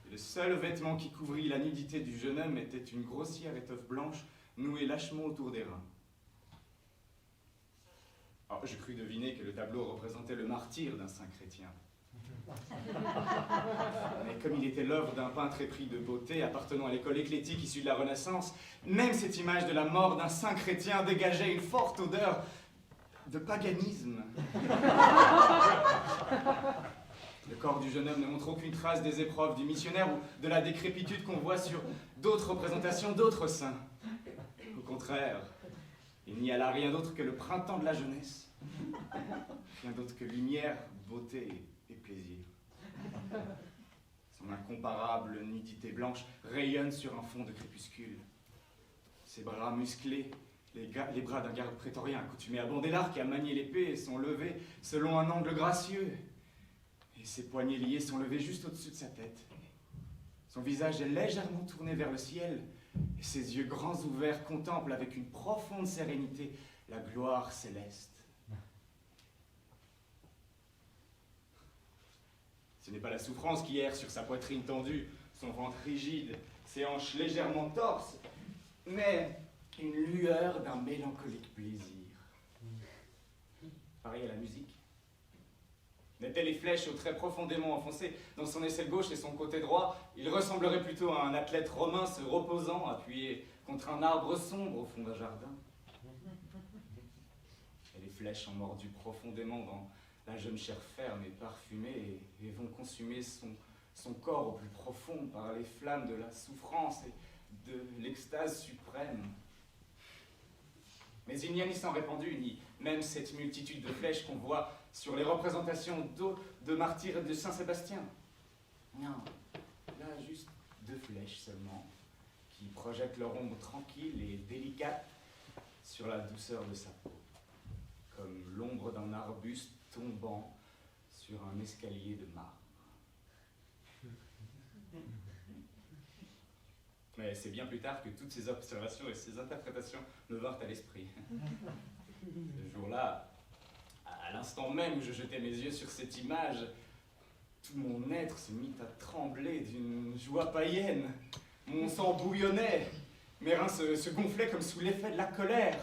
Et le seul vêtement qui couvrit la nudité du jeune homme était une grossière étoffe blanche nouée lâchement autour des reins. Alors, je crus deviner que le tableau représentait le martyre d'un saint chrétien. Mais comme il était l'œuvre d'un peintre épris de beauté appartenant à l'école éclectique issue de la Renaissance, même cette image de la mort d'un saint chrétien dégageait une forte odeur de paganisme. Le corps du jeune homme ne montre aucune trace des épreuves du missionnaire ou de la décrépitude qu'on voit sur d'autres représentations d'autres saints. Au contraire, il n'y a là rien d'autre que le printemps de la jeunesse, rien d'autre que lumière, beauté et plaisir. Son incomparable nudité blanche rayonne sur un fond de crépuscule. Ses bras musclés, les bras d'un garde prétorien accoutumé à bander l'arc et à manier l'épée, sont levés selon un angle gracieux. Et ses poignets liés sont levés juste au-dessus de sa tête. Son visage est légèrement tourné vers le ciel, et ses yeux grands ouverts contemplent avec une profonde sérénité la gloire céleste. Ce n'est pas la souffrance qui erre sur sa poitrine tendue, son ventre rigide, ses hanches légèrement torses, mais une lueur d'un mélancolique plaisir. Pareil à la musique. N'étaient les flèches au trait profondément enfoncé dans son aisselle gauche et son côté droit, il ressemblerait plutôt à un athlète romain se reposant, appuyé contre un arbre sombre au fond d'un jardin. Et les flèches ont mordu profondément dans la jeune chair ferme et parfumée et vont consumer son corps au plus profond par les flammes de la souffrance et de l'extase suprême. Mais il n'y a ni sang répandu, ni même cette multitude de flèches qu'on voit sur les représentations d'eau de martyrs et de Saint-Sébastien. Non, là juste 2 flèches seulement, qui projettent leur ombre tranquille et délicate sur la douceur de sa peau, comme l'ombre d'un arbuste tombant sur un escalier de marbre. Mais c'est bien plus tard que toutes ces observations et ces interprétations me vinrent à l'esprit. Ce jour-là, à l'instant même où je jetais mes yeux sur cette image, tout mon être se mit à trembler d'une joie païenne. Mon sang bouillonnait, mes reins se gonflaient comme sous l'effet de la colère.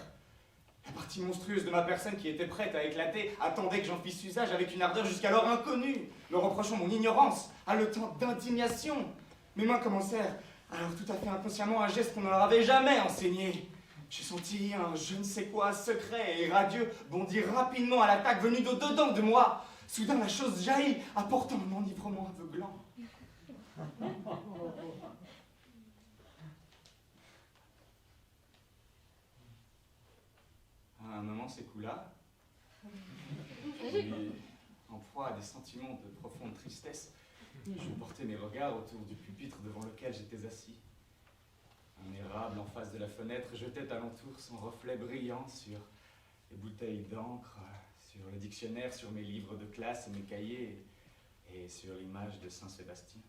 La partie monstrueuse de ma personne qui était prête à éclater attendait que j'en fisse usage avec une ardeur jusqu'alors inconnue, me reprochant mon ignorance, haletant d'indignation. Mes mains commencèrent alors tout à fait inconsciemment un geste qu'on ne leur avait jamais enseigné. J'ai senti un je ne sais quoi secret et radieux bondir rapidement à l'attaque venue d'au-dedans de moi. Soudain la chose jaillit, apportant un enivrement aveuglant. Un moment s'écoula, et en proie à des sentiments de profonde tristesse, je portais mes regards autour du pupitre devant lequel j'étais assis. Un érable en face de la fenêtre jetait alentour son reflet brillant sur les bouteilles d'encre, sur le dictionnaire, sur mes livres de classe et mes cahiers, et sur l'image de Saint-Sébastien.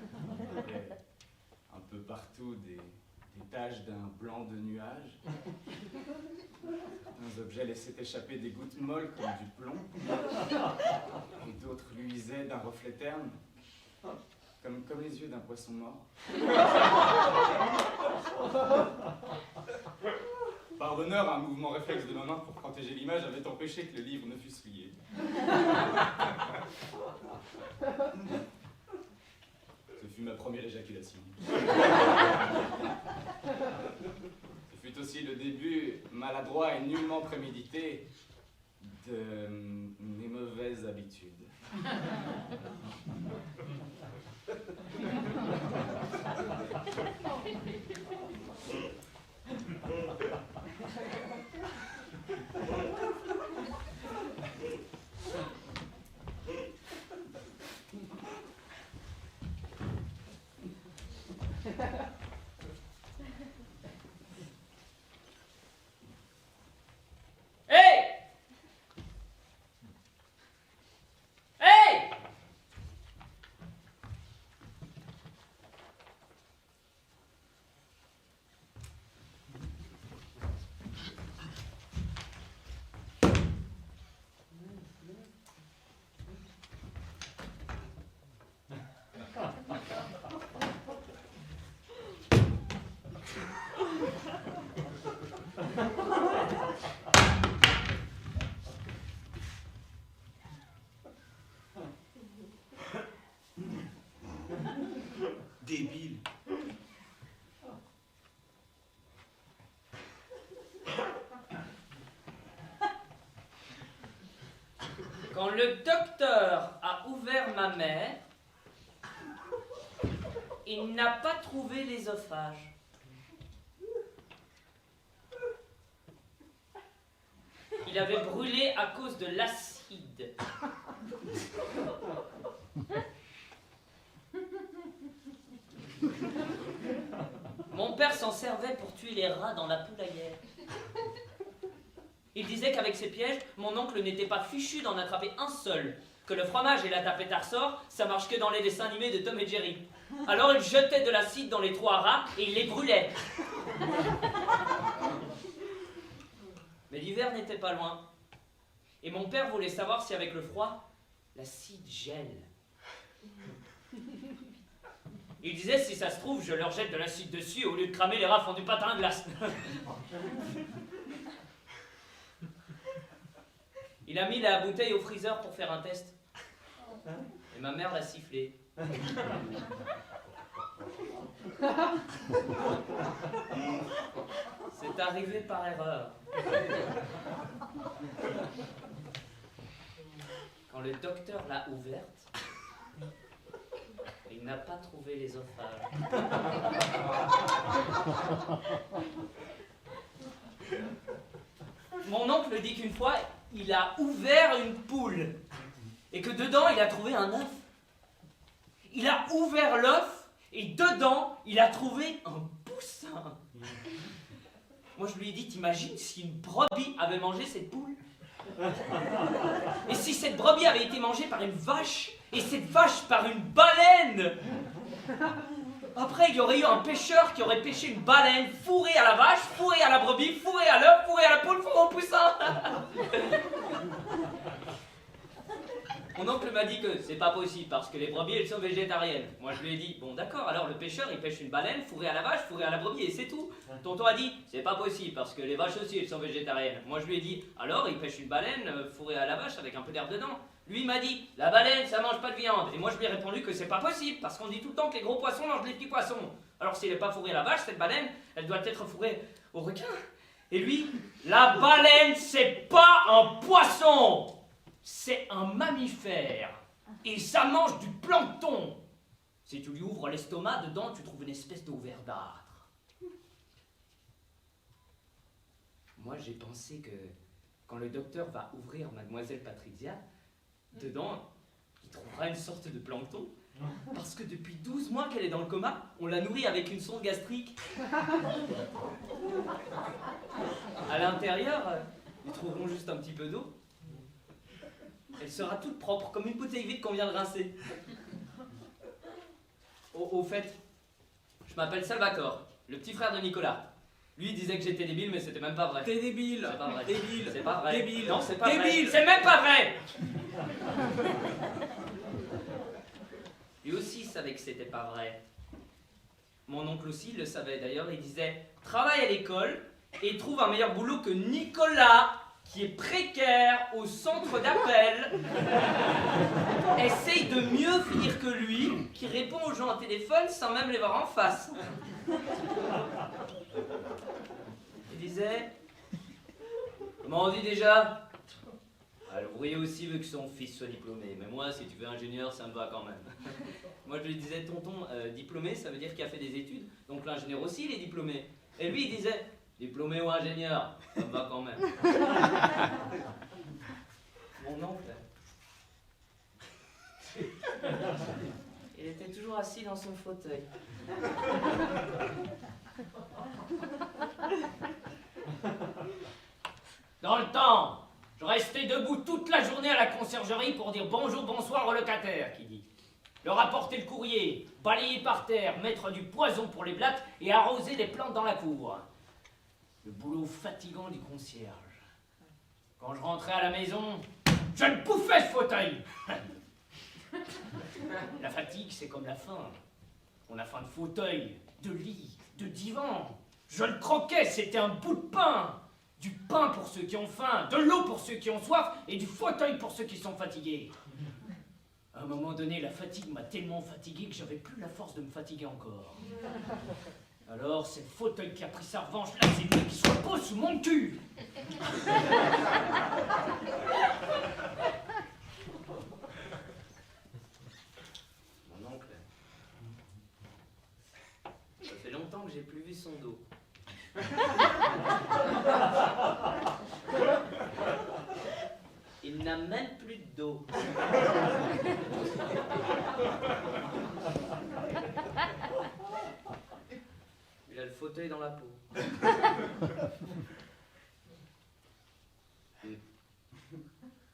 Il y avait un peu partout des taches d'un blanc de nuage. Certains objets laissaient échapper des gouttes molles comme du plomb, et d'autres luisaient d'un reflet terne, comme les yeux d'un poisson mort. Par bonheur, un mouvement réflexe de ma main pour protéger l'image avait empêché que le livre ne fût lié. Ce fut ma première éjaculation. Ce fut aussi le début, maladroit et nullement prémédité, de mes mauvaises habitudes. Hey! Hey! Débile. Quand le docteur a ouvert ma mère, il n'a pas trouvé l'ésophage. Il avait brûlé à cause de l'acide. Mon père s'en servait pour tuer les rats dans la poulaillère. Il disait qu'avec ses pièges, mon oncle n'était pas fichu d'en attraper un seul. Que le fromage et la tapette à ressort, ça marche que dans les dessins animés de Tom et Jerry. Alors il jetait de l'acide dans les trous à rats et il les brûlait. Mais l'hiver n'était pas loin. Et mon père voulait savoir si avec le froid, l'acide gèle. Il disait, si ça se trouve, je leur jette de l'acide dessus au lieu de cramer les rats font du patin à glace. Il a mis la bouteille au freezer pour faire un test. Et ma mère l'a sifflé. C'est arrivé par erreur. Quand le docteur l'a ouverte, il n'a pas trouvé l'ésophage. Mon oncle dit qu'une fois, il a ouvert une poule et que dedans, il a trouvé un œuf. Il a ouvert l'œuf et dedans, il a trouvé un poussin. Moi, je lui ai dit, t'imagines si une brebis avait mangé cette poule? Et si cette brebis avait été mangée par une vache et cette vache par une baleine? Après, il y aurait eu un pêcheur qui aurait pêché une baleine fourrée à la vache, fourrée à la brebis, fourrée à l'œuf, fourrée à la poule, fourrée au poussin. Mon oncle m'a dit que c'est pas possible parce que les brebis, elles sont végétariennes. Moi, je lui ai dit, bon d'accord, alors le pêcheur, il pêche une baleine fourrée à la vache, fourrée à la brebis et c'est tout. Tonton a dit, c'est pas possible parce que les vaches aussi, elles sont végétariennes. Moi, je lui ai dit, alors il pêche une baleine fourrée à la vache avec un peu d'herbe dedans. Lui, il m'a dit, la baleine, ça mange pas de viande. Et moi, je lui ai répondu que c'est pas possible parce qu'on dit tout le temps que les gros poissons mangent les petits poissons. Alors, s'il n'est pas fourré à la vache, cette baleine, elle doit être fourrée au requin. Et lui, la baleine, c'est pas un poisson! C'est un mammifère et ça mange du plancton. Si tu lui ouvres l'estomac, dedans tu trouves une espèce d'eau verdâtre. Moi j'ai pensé que quand le docteur va ouvrir Mademoiselle Patrizia, dedans il trouvera une sorte de plancton. Parce que depuis 12 mois qu'elle est dans le coma, on l'a nourrie avec une sonde gastrique. À l'intérieur, ils trouveront juste un petit peu d'eau. Elle sera toute propre, comme une bouteille vide qu'on vient de rincer. Au fait, je m'appelle Salvatore, le petit frère de Nicolas. Lui, il disait que j'étais débile, mais c'était même pas vrai. T'es débile. C'est pas vrai. Débile. C'est pas vrai. Débile. Non, c'est pas Débile. vrai. C'est même pas vrai. savait que c'était pas vrai. Mon oncle aussi le savait d'ailleurs, il disait « Travaille à l'école et trouve un meilleur boulot que Nicolas, qui est précaire au centre d'appel. Essaye de mieux finir que lui, qui répond aux gens au téléphone sans même les voir en face. » Il disait « Comment on dit déjà ? L'ouvrier aussi veut que son fils soit diplômé, mais moi, si tu veux ingénieur, ça me va quand même. » Moi, je lui disais, tonton, diplômé, ça veut dire qu'il a fait des études, donc l'ingénieur aussi, il est diplômé. Et lui, il disait, diplômé ou ingénieur, ça me va quand même. Mon oncle, il était toujours assis dans son fauteuil. Dans le temps, je restais debout toute la journée à la conciergerie pour dire bonjour, bonsoir au locataire, qui dit. Leur apporter le courrier, balayer par terre, mettre du poison pour les blattes et arroser les plantes dans la cour. Le boulot fatigant du concierge. Quand je rentrais à la maison, je ne bouffais ce fauteuil. La fatigue, c'est comme la faim. On a faim de fauteuil, de lit, de divan. Je le croquais, c'était un bout de pain. Du pain pour ceux qui ont faim, de l'eau pour ceux qui ont soif et du fauteuil pour ceux qui sont fatigués. À un moment donné, la fatigue m'a tellement fatigué que j'avais plus la force de me fatiguer encore. Alors, c'est le fauteuil qui a pris sa revanche. Là, c'est lui qui se repose sous mon cul. Mon oncle, ça fait longtemps que j'ai plus vu son dos. Il n'a même plus de dos. Il a le fauteuil dans la peau.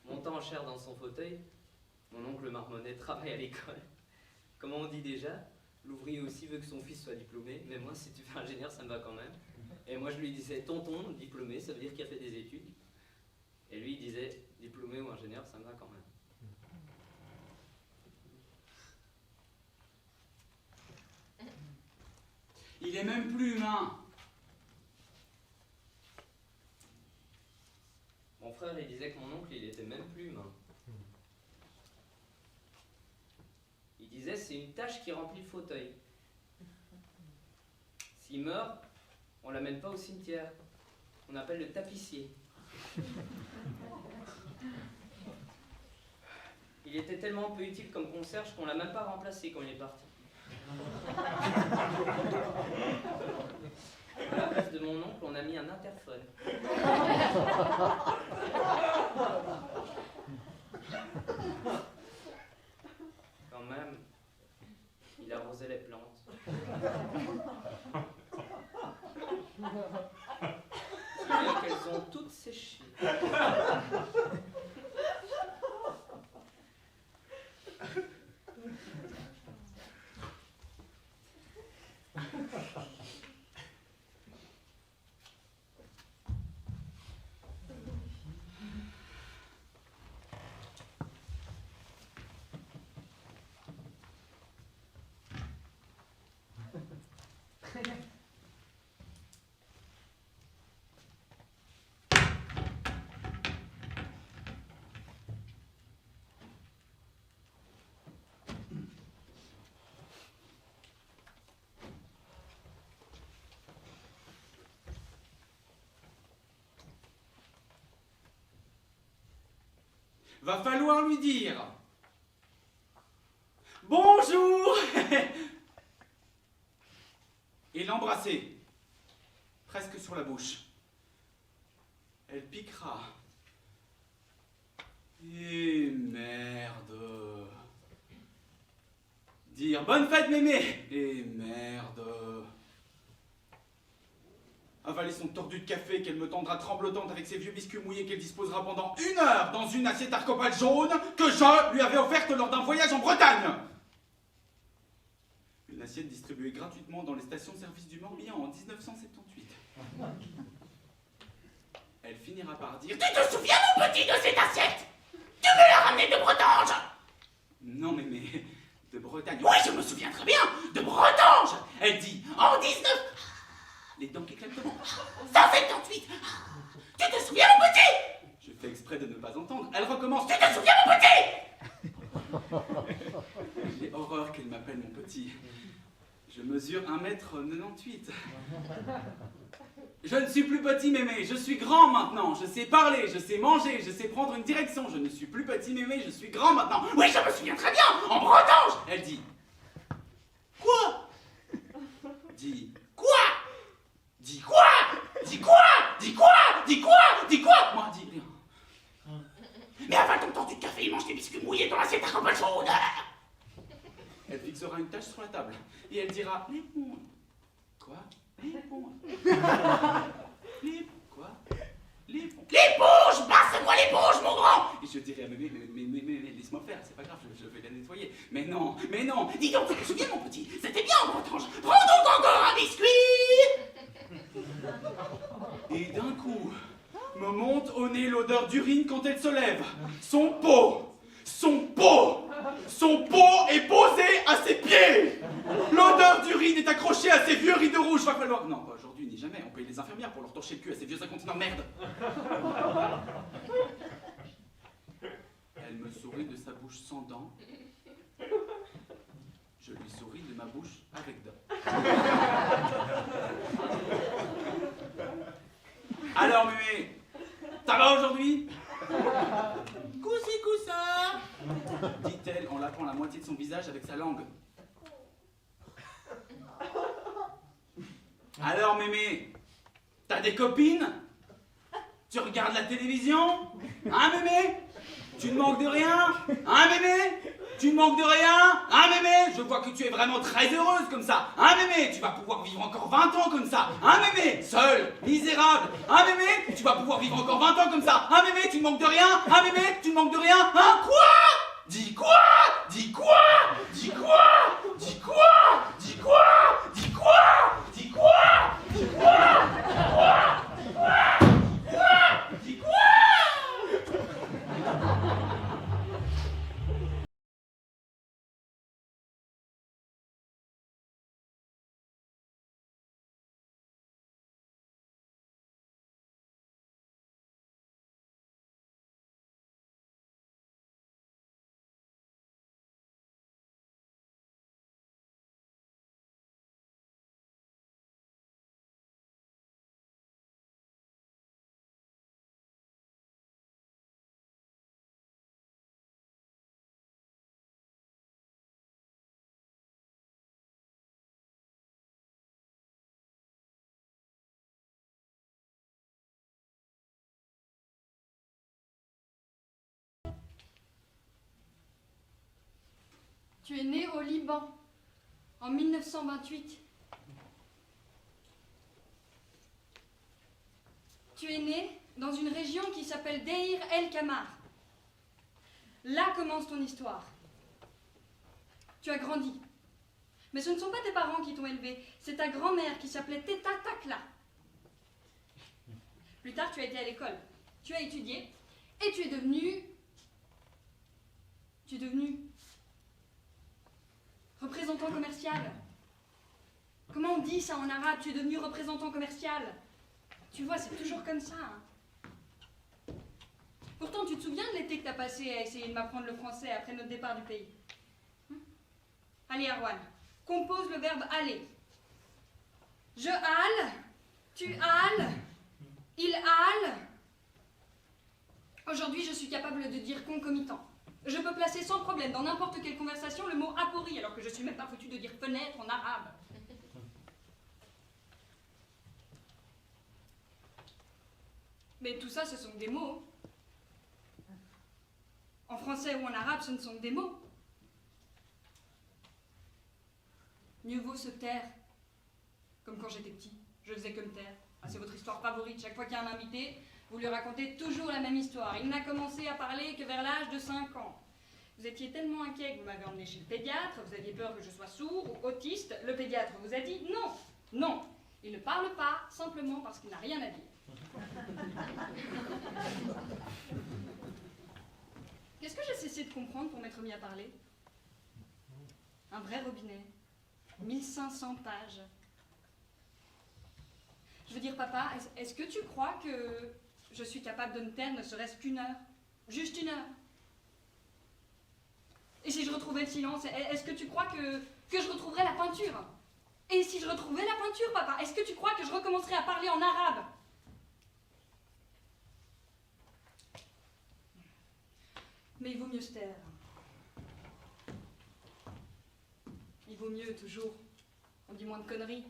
Montant en chair dans son fauteuil, mon oncle marmonnait travaille à l'école. Comment on dit déjà? L'ouvrier aussi veut que son fils soit diplômé, mais moi, si tu fais ingénieur, ça me va quand même. Et moi, je lui disais, tonton, diplômé, ça veut dire qu'il a fait des études. Et lui, il disait, diplômé ou ingénieur, ça me va quand même. Il est même plus humain. Mon frère, il disait que mon oncle, il était même plus humain. Il disait, c'est une tâche qui remplit le fauteuil. S'il meurt, on l'amène pas au cimetière. On appelle le tapissier. Il était tellement peu utile comme concierge qu'on l'a même pas remplacé quand il est parti. À la place de mon oncle, on a mis un interphone. Quand même, il arrosait les plantes. Bien qu'elles ont toutes séché. Va falloir lui dire bonjour et l'embrasser, presque sur la bouche. Elle piquera. Et merde. Dire bonne fête mémé. Et merde. Avaler son tordu de café qu'elle me tendra tremblotante avec ses vieux biscuits mouillés qu'elle disposera pendant 1 heure dans une assiette arcopale jaune que je lui avais offerte lors d'un voyage en Bretagne. Une assiette distribuée gratuitement dans les stations-service du Morbihan en 1978. Elle finira par dire « Tu te souviens, mon petit, de cette assiette? Tu me l'as ramenée de Bretagne !» Non, mais de Bretagne. Oui, je me souviens. souviens très bien, de Bretange. Elle dit, en 19... Les dents qui claquent devant. 178. Tu te souviens, mon petit? Je fais exprès de ne pas entendre. Elle recommence, tu te souviens, mon petit? J'ai horreur qu'elle m'appelle mon petit. Je mesure 1m98. Je ne suis plus petit mémé, je suis grand maintenant. Je sais parler, je sais manger, je sais prendre une direction. Je ne suis plus petit mémé, je suis grand maintenant. Oui, je me souviens très bien, en Bretange. Elle dit, quoi? Dis, quoi? Dis quoi? Dis quoi? Dis quoi? Dis quoi? Dis quoi? Moi, dis rien. Mais avale ton temps du café et mange des biscuits mouillés dans l'assiette à copain chaude. Elle fixera une tache sur la table et elle dira, l'éponge. Quoi? L'éponge. Quoi? L'éponge. L'éponge! Passe-moi l'éponge, mon grand! Et je dirai, mais laisse-moi faire, c'est pas grave, je vais la nettoyer. Mais non. Dis donc, tu te souviens, mon petit? C'était bien en Bretange. Prends donc encore un biscuit! Et d'un coup, me monte au nez l'odeur d'urine quand elle se lève. Son pot est posé à ses pieds. L'odeur d'urine est accrochée à ses vieux rideaux rouges. Va falloir... Non, pas aujourd'hui ni jamais. On paye les infirmières pour leur torcher le cul à ces vieux incontinents. Merde. Elle me sourit de sa bouche sans dents. Je lui souris de ma bouche avec dents. Alors, mémé, ça va aujourd'hui? Coussi coussa, dit-elle en lapant la moitié de son visage avec sa langue. Alors, mémé, t'as des copines? Tu regardes la télévision? Hein, mémé? Tu ne manques de rien? Hein, mémé? Tu ne manques de rien? Hein, mémé? Je vois que tu es vraiment très heureuse comme ça. Hein, mémé? Tu vas pouvoir vivre encore 20 ans comme ça. Hein, mémé? Seule, misérable. Hein, mémé? Tu vas pouvoir vivre encore 20 ans comme ça. Hein, mémé? Tu ne manques de rien? Hein, mémé? Tu ne manques de rien? Hein, quoi? Dis quoi? Dis quoi? Dis quoi? Dis quoi? Dis quoi? Dis quoi? Dis quoi? Dis quoi? Dis quoi? Dis quoi? Dis quoi? Tu es né au Liban, en 1928. Tu es né dans une région qui s'appelle Deir el-Kamar. Là commence ton histoire. Tu as grandi. Mais ce ne sont pas tes parents qui t'ont élevé, c'est ta grand-mère qui s'appelait Teta Takla. Plus tard, tu as été à l'école. Tu as étudié et tu es devenu représentant commercial. Comment on dit ça en arabe? Tu es devenu représentant commercial. Tu vois, c'est toujours comme ça. Hein. Pourtant, tu te souviens de l'été que tu as passé à essayer de m'apprendre le français après notre départ du pays? Allez, Arwan, compose le verbe aller. Je hale, tu hales, il hale. Aujourd'hui, je suis capable de dire concomitant. Je peux placer sans problème dans n'importe quelle conversation le mot apori, alors que je suis même pas foutu de dire fenêtre en arabe. Mais tout ça, ce sont des mots. En français ou en arabe, ce ne sont que des mots. Mieux vaut se taire. Comme quand j'étais petit, je faisais que me taire. Ah, c'est votre histoire favorite. Chaque fois qu'il y a un invité, vous lui racontez toujours la même histoire. Il n'a commencé à parler que vers l'âge de 5 ans. Vous étiez tellement inquiet que vous m'avez emmené chez le pédiatre, vous aviez peur que je sois sourd ou autiste. Le pédiatre vous a dit non, non, il ne parle pas simplement parce qu'il n'a rien à dire. Qu'est-ce que j'ai cessé de comprendre pour m'être mis à parler? Un vrai robinet. 1500 pages. Je veux dire, papa, est-ce que tu crois que je suis capable de me taire ne serait-ce qu'une heure? Juste une heure? Et si je retrouvais le silence, est-ce que tu crois que je retrouverais la peinture? Et si je retrouvais la peinture, papa, est-ce que tu crois que je recommencerais à parler en arabe? Mais il vaut mieux se taire. Il vaut mieux, toujours. On dit moins de conneries.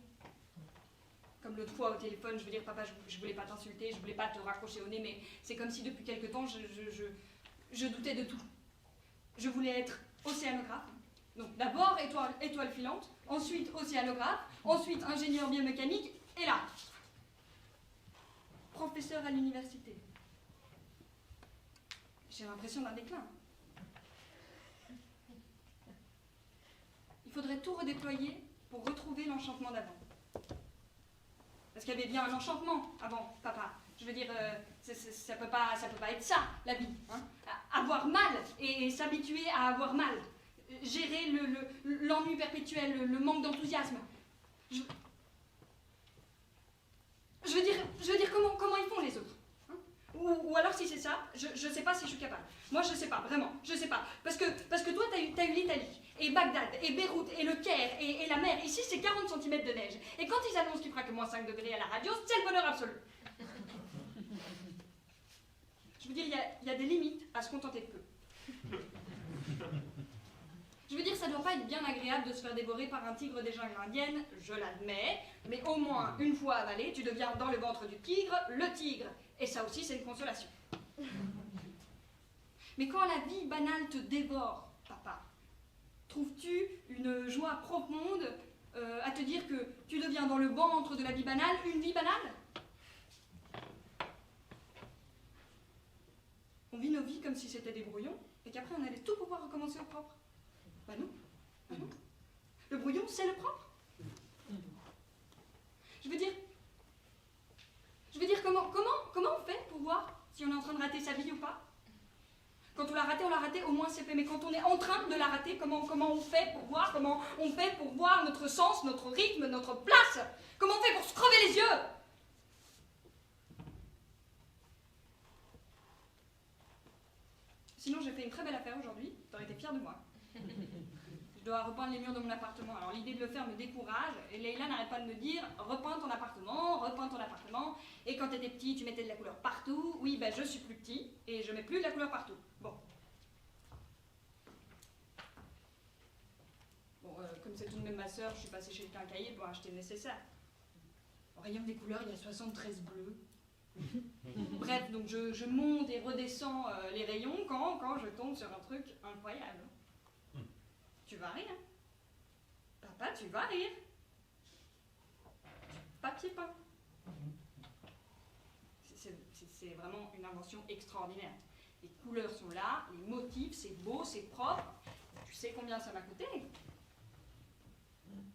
Comme l'autre fois au téléphone, je veux dire, papa, je voulais pas t'insulter, je voulais pas te raccrocher au nez, mais c'est comme si depuis quelque temps, je doutais de tout. Je voulais être océanographe. Donc d'abord étoile filante, ensuite océanographe, ensuite ingénieur biomécanique, et là, professeur à l'université. J'ai l'impression d'un déclin. Il faudrait tout redéployer pour retrouver l'enchantement d'avant. Parce qu'il y avait bien un enchantement avant, papa. Je veux dire, ça peut pas être ça, la vie. Hein. Avoir mal et s'habituer à avoir mal. Gérer l'ennui perpétuel, le manque d'enthousiasme. Je veux dire comment ils font les autres. Hein. Ou alors si c'est ça, je sais pas si je suis capable. Moi je sais pas, vraiment, je sais pas. Parce que toi t'as eu l'Italie, et Bagdad, et Beyrouth, et le Caire, et la mer. Ici c'est 40 cm de neige. Et quand ils annoncent qu'il fera que moins 5 degrés à la radio, c'est le bonheur absolu. Je veux dire, il y a des limites à se contenter de peu. Je veux dire, ça doit pas être bien agréable de se faire dévorer par un tigre des jungles indiennes, je l'admets, mais au moins, une fois avalé, tu deviens dans le ventre du tigre, le tigre. Et ça aussi, c'est une consolation. Mais quand la vie banale te dévore, papa, trouves-tu une joie profonde à te dire que tu deviens dans le ventre de la vie banale une vie banale? On vit nos vies comme si c'était des brouillons, et qu'après on allait tout pouvoir recommencer au propre. Bah non. Bah non. Le brouillon, c'est le propre. Je veux dire, comment on fait pour voir si on est en train de rater sa vie ou pas? Quand on l'a raté, au moins c'est fait. Mais quand on est en train de la rater, comment on fait pour voir? Comment on fait pour voir notre sens, notre rythme, notre place? Comment on fait pour se crever les yeux? Sinon, j'ai fait une très belle affaire aujourd'hui. T'aurais été fière de moi. Je dois repeindre les murs de mon appartement. Alors l'idée de le faire me décourage. Et Leïla n'arrête pas de me dire repeins ton appartement, repeins ton appartement. Et quand t'étais petit, tu mettais de la couleur partout. Oui, ben je suis plus petit et je mets plus de la couleur partout. Bon. Comme c'est tout de même ma sœur, je suis passée chez le quincaillier pour acheter le nécessaire. Au rayon des couleurs, il y a 73 bleus. Bref, donc je monte et redescends les rayons quand je tombe sur un truc incroyable. Tu vas rire. Papa, tu vas rire. Papier peint. C'est vraiment une invention extraordinaire. Les couleurs sont là, les motifs, c'est beau, c'est propre. Tu sais combien ça m'a coûté?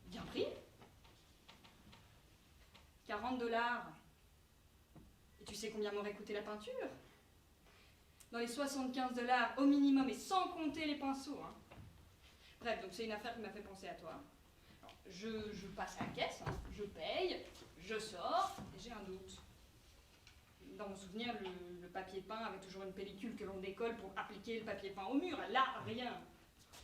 Bien pris. 40 $. Et tu sais combien m'aurait coûté la peinture? Dans les 75 $ au minimum, et sans compter les pinceaux. Hein. Bref, donc c'est une affaire qui m'a fait penser à toi. Alors, je passe à la caisse, hein, je paye, je sors, et j'ai un doute. Dans mon souvenir, le papier peint avait toujours une pellicule que l'on décolle pour appliquer le papier peint au mur. Là, rien.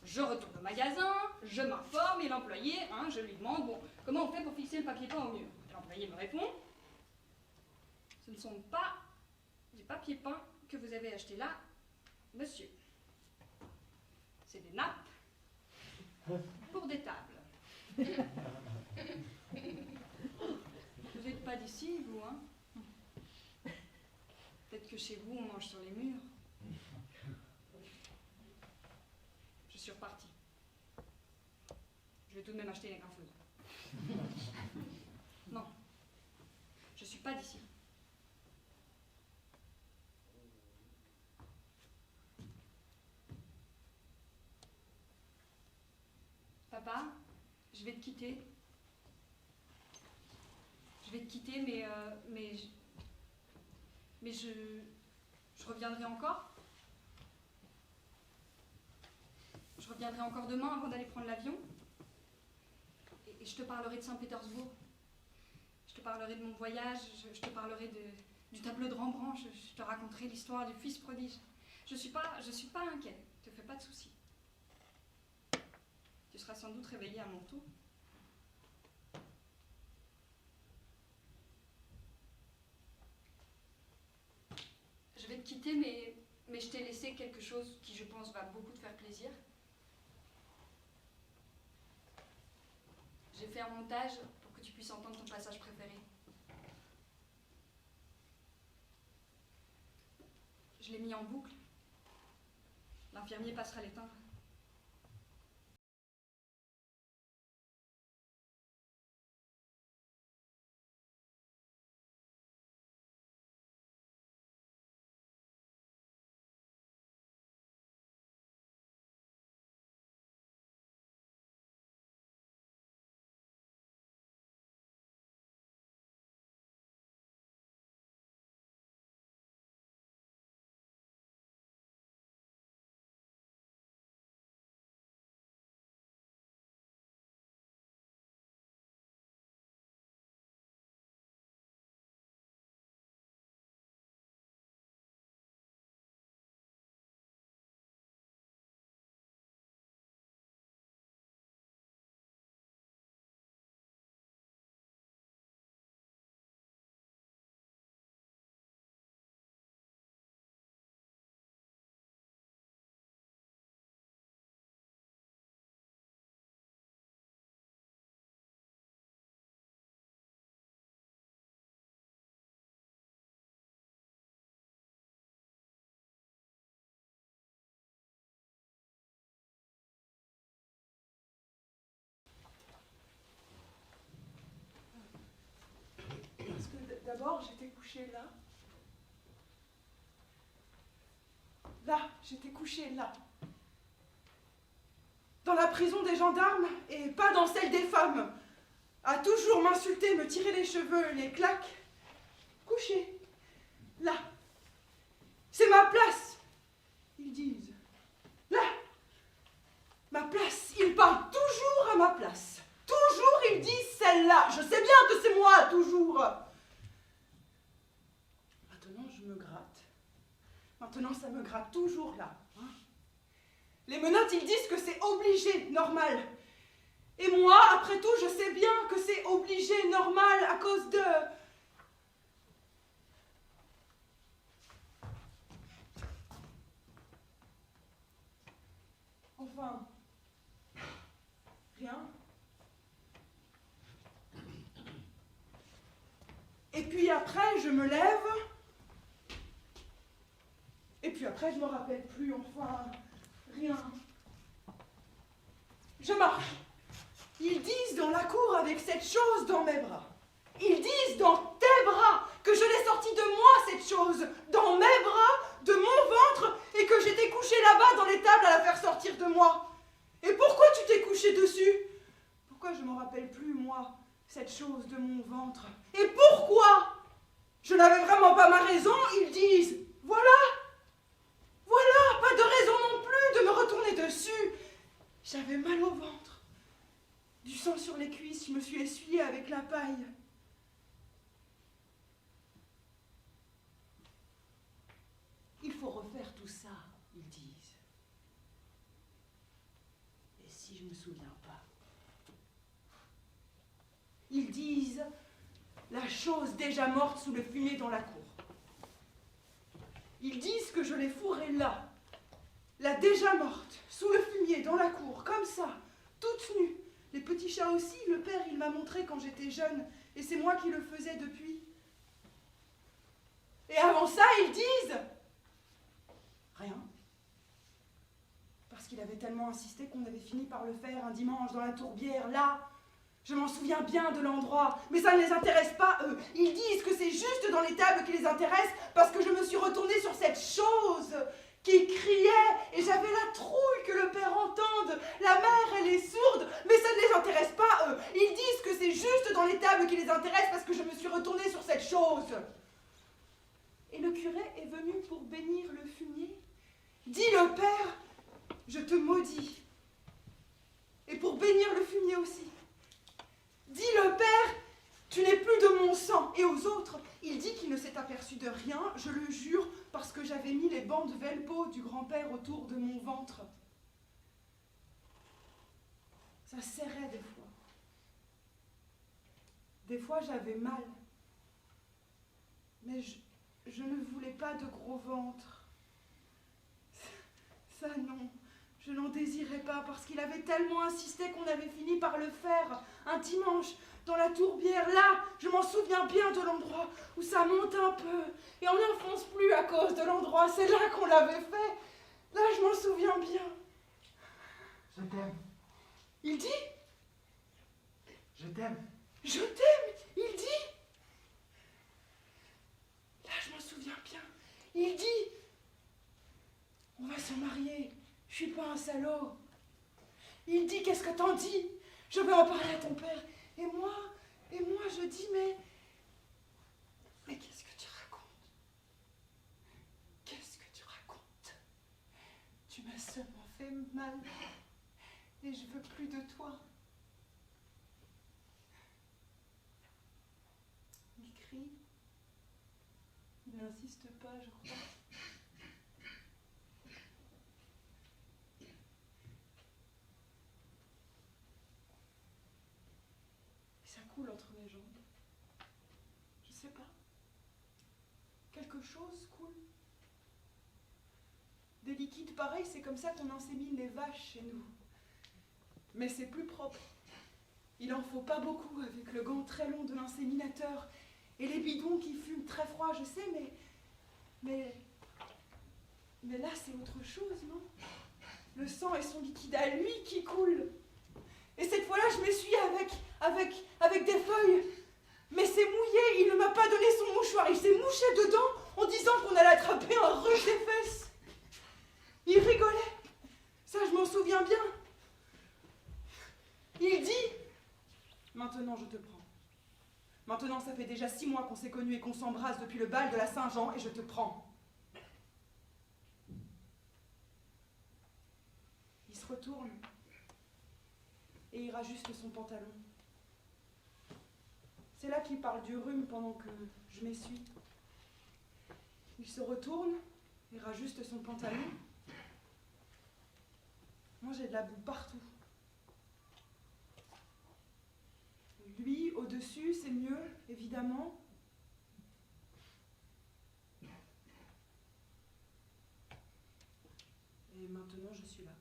Je retourne au magasin, je m'informe, et l'employé, hein, je lui demande, bon, comment on fait pour fixer le papier peint au mur? L'employé me répond, ce ne sont pas des papiers peints que vous avez achetés là, monsieur. C'est des nappes pour des tables. Vous n'êtes pas d'ici, vous, hein? Peut-être que chez vous, on mange sur les murs. Je suis repartie. Je vais tout de même acheter une graffeuse. Non. Je suis pas d'ici. Papa, je vais te quitter. Je vais te quitter, mais je reviendrai encore. Je reviendrai encore demain avant d'aller prendre l'avion. et je te parlerai de Saint-Pétersbourg. Je te parlerai de mon voyage, je te parlerai du tableau de Rembrandt, je te raconterai l'histoire du fils prodige. Je suis pas inquiet, te fais pas de soucis. Tu seras sans doute réveillé à mon tour. Je vais te quitter, mais je t'ai laissé quelque chose qui, je pense, va beaucoup te faire plaisir. J'ai fait un montage pour que tu puisses entendre ton passage préféré. Je l'ai mis en boucle. L'infirmier passera l'éteindre. D'abord, j'étais couchée là. Là, j'étais couchée là. Dans la prison des gendarmes et pas dans celle des femmes. À toujours m'insulter, me tirer les cheveux, les claques. Couchée là. C'est ma place, ils disent. Là. Ma place, ils parlent toujours à ma place. Toujours ils disent celle-là. Je sais bien que c'est moi, toujours. Maintenant, je me gratte. Maintenant, ça me gratte toujours là. Hein. Les menottes, ils disent que c'est obligé, normal. Et moi, après tout, je sais bien que c'est obligé, normal, à cause de... Enfin... Rien. Et puis après, je me lève. Et puis après, je me rappelle plus, enfin, rien. Je marche. Ils disent dans la cour avec cette chose dans mes bras. Ils disent dans tes bras que je l'ai sortie de moi, cette chose, dans mes bras, de mon ventre, et que j'étais couchée là-bas dans l'étable à la faire sortir de moi. Et pourquoi tu t'es couchée dessus? Pourquoi je ne me rappelle plus, moi, cette chose de mon ventre? Et pourquoi? Je n'avais vraiment pas ma raison, ils disent. Voilà. Voilà, pas de raison non plus de me retourner dessus. J'avais mal au ventre. Du sang sur les cuisses, je me suis essuyée avec la paille. Il faut refaire tout ça, ils disent. Et si je ne me souviens pas? Ils disent la chose déjà morte sous le fumier dans la cour. Ils disent que je l'ai fourrée là, la déjà morte, sous le fumier, dans la cour, comme ça, toute nue. Les petits chats aussi, le père, il m'a montré quand j'étais jeune, et c'est moi qui le faisais depuis. Et avant ça, ils disent... Rien. Parce qu'il avait tellement insisté qu'on avait fini par le faire un dimanche dans la tourbière, là. Je m'en souviens bien de l'endroit, mais ça ne les intéresse pas, eux. Ils disent que c'est juste dans l'étable qui les intéresse parce que je me suis retournée sur cette chose qui criait et j'avais la trouille que le père entende. La mère, elle est sourde, mais ça ne les intéresse pas, eux. Ils disent que c'est juste dans l'étable qui les intéresse parce que je me suis retournée sur cette chose. Et le curé est venu pour bénir le fumier. Dit le père, je te maudis. Et pour bénir le fumier aussi. aperçu de rien, je le jure, parce que j'avais mis les bandes velpo du grand-père autour de mon ventre. Ça serrait des fois. Des fois, j'avais mal. Mais je ne voulais pas de gros ventre. Ça, non. Je n'en désirais pas parce qu'il avait tellement insisté qu'on avait fini par le faire un dimanche dans la tourbière. Là, je m'en souviens bien de l'endroit où ça monte un peu et on n'enfonce plus à cause de l'endroit. C'est là qu'on l'avait fait. Là, je m'en souviens bien. Je t'aime. Il dit? Je t'aime. Je t'aime, il dit. Là, je m'en souviens bien. Il dit, on va se marier. Je suis pas un salaud. Il dit, qu'est-ce que t'en dis? Je vais en parler à ton père. Et moi, je dis, mais qu'est-ce que tu racontes? Qu'est-ce que tu racontes? Tu m'as seulement fait mal. Et je veux plus de toi. Il crie. Il n'insiste pas, je crois. Ça coule entre mes jambes. Je sais pas. Quelque chose coule. Des liquides pareils, c'est comme ça qu'on insémine les vaches chez nous. Mais c'est plus propre. Il en faut pas beaucoup avec le gant très long de l'inséminateur et les bidons qui fument très froid, je sais, mais là c'est autre chose, non? Le sang et son liquide à lui qui coule. Et cette fois-là, je m'essuie avec des feuilles. Mais c'est mouillé, il ne m'a pas donné son mouchoir. Il s'est mouché dedans en disant qu'on allait attraper un rush des fesses. Il rigolait. Ça, je m'en souviens bien. Il dit, maintenant je te prends. Maintenant, ça fait déjà 6 mois qu'on s'est connus et qu'on s'embrasse depuis le bal de la Saint-Jean et je te prends. Il se retourne et il rajuste son pantalon. C'est là qu'il parle du rhume pendant que je m'essuie. Il se retourne et rajuste son pantalon. Moi, j'ai de la boue partout. Lui, au-dessus, c'est mieux, évidemment. Et maintenant, je suis là.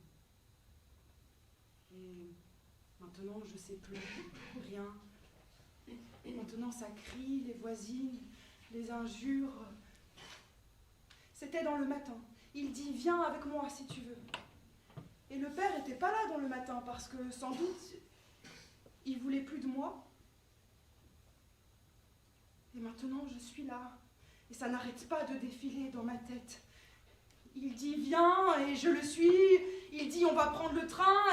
Et maintenant, je sais plus rien. Maintenant, ça crie, les voisines, les injures. C'était dans le matin. Il dit, viens avec moi si tu veux. Et le père était pas là dans le matin parce que, sans doute, il voulait plus de moi. Et maintenant, je suis là. Et ça n'arrête pas de défiler dans ma tête. Il dit, viens, et je le suis. Il dit, on va prendre le train,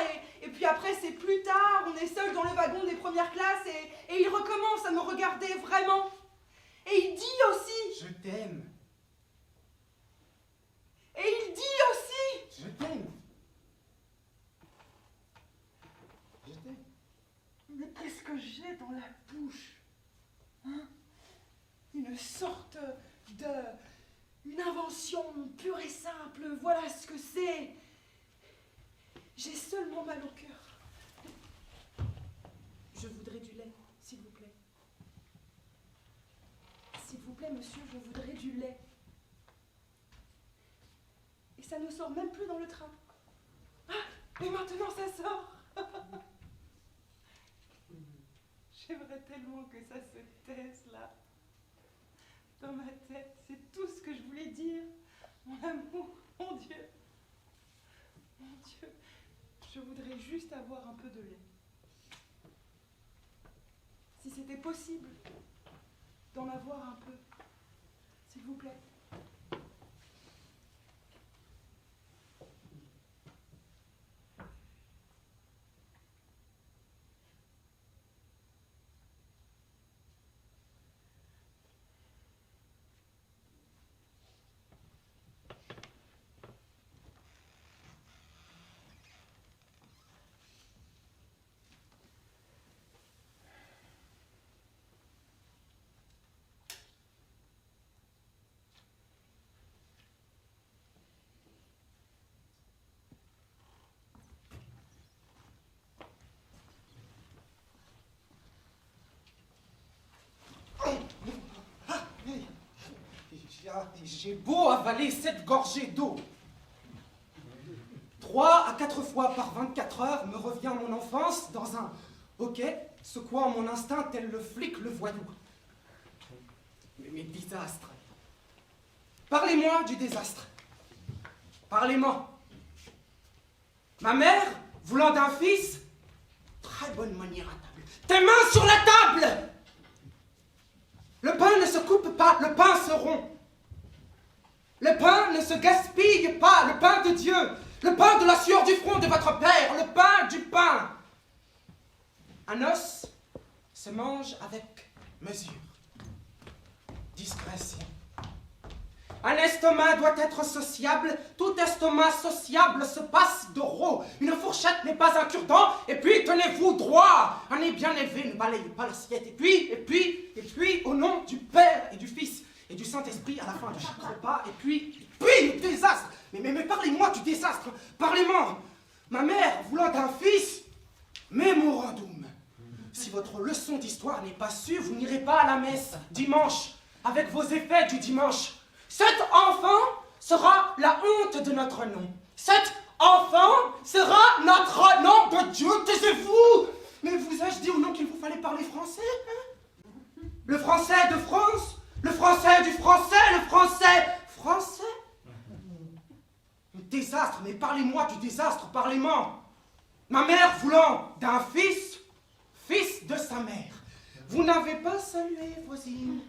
et puis après, c'est plus tard. On est seul dans le wagon des premières classes, et il recommence à me regarder vraiment. Et il dit aussi... Je t'aime. Et il dit aussi... Je t'aime. Je t'aime. Mais qu'est-ce que j'ai dans la bouche? Hein? Une sorte de... Une invention pure et simple, voilà ce que c'est. J'ai seulement mal au cœur. Je voudrais du lait, s'il vous plaît. S'il vous plaît, monsieur, je voudrais du lait. Et ça ne sort même plus dans le train. Ah, mais maintenant ça sort. J'aimerais tellement que ça se taise là. Dans ma tête, c'est tout ce que je voulais dire. Mon amour, mon Dieu. Mon Dieu, je voudrais juste avoir un peu de lait. Si c'était possible d'en avoir un peu, s'il vous plaît. j'ai beau avaler 7 gorgées d'eau. 3 à 4 fois par 24 heures me revient mon enfance dans un hoquet, secouant mon instinct tel le flic le voyou. Mais mes désastres. Parlez-moi du désastre. Parlez-moi. Ma mère, voulant d'un fils, très bonne manière à table. Tes mains sur la table! Le pain ne se coupe pas, le pain se rompt. Le pain ne se gaspille pas, le pain de Dieu, le pain de la sueur du front de votre père, le pain du pain. Un os se mange avec mesure, discrétion. Un estomac doit être sociable, tout estomac sociable se passe de rot. Une fourchette n'est pas un cure-dent, et puis tenez-vous droit. Un nez bien élevé ne balaye pas l'assiette. Et puis, au nom du Père et du Fils et du Saint-Esprit à la fin de chaque repas, et puis, le désastre. Mais parlez-moi du désastre, parlez-moi. Ma mère, voulant d'un fils, mémorandum. Si votre leçon d'histoire n'est pas sûre, vous n'irez pas à la messe dimanche, avec vos effets du dimanche. Cet enfant sera la honte de notre nom. Cet enfant sera notre nom de Dieu. Taisez-vous! Mais vous ai-je dit au nom qu'il vous fallait parler français, hein? Le français de France, le français du français, le français français. Désastre, mais parlez-moi du désastre, parlez-moi. Ma mère voulant d'un fils, fils de sa mère. Vous n'avez pas salué, voisine.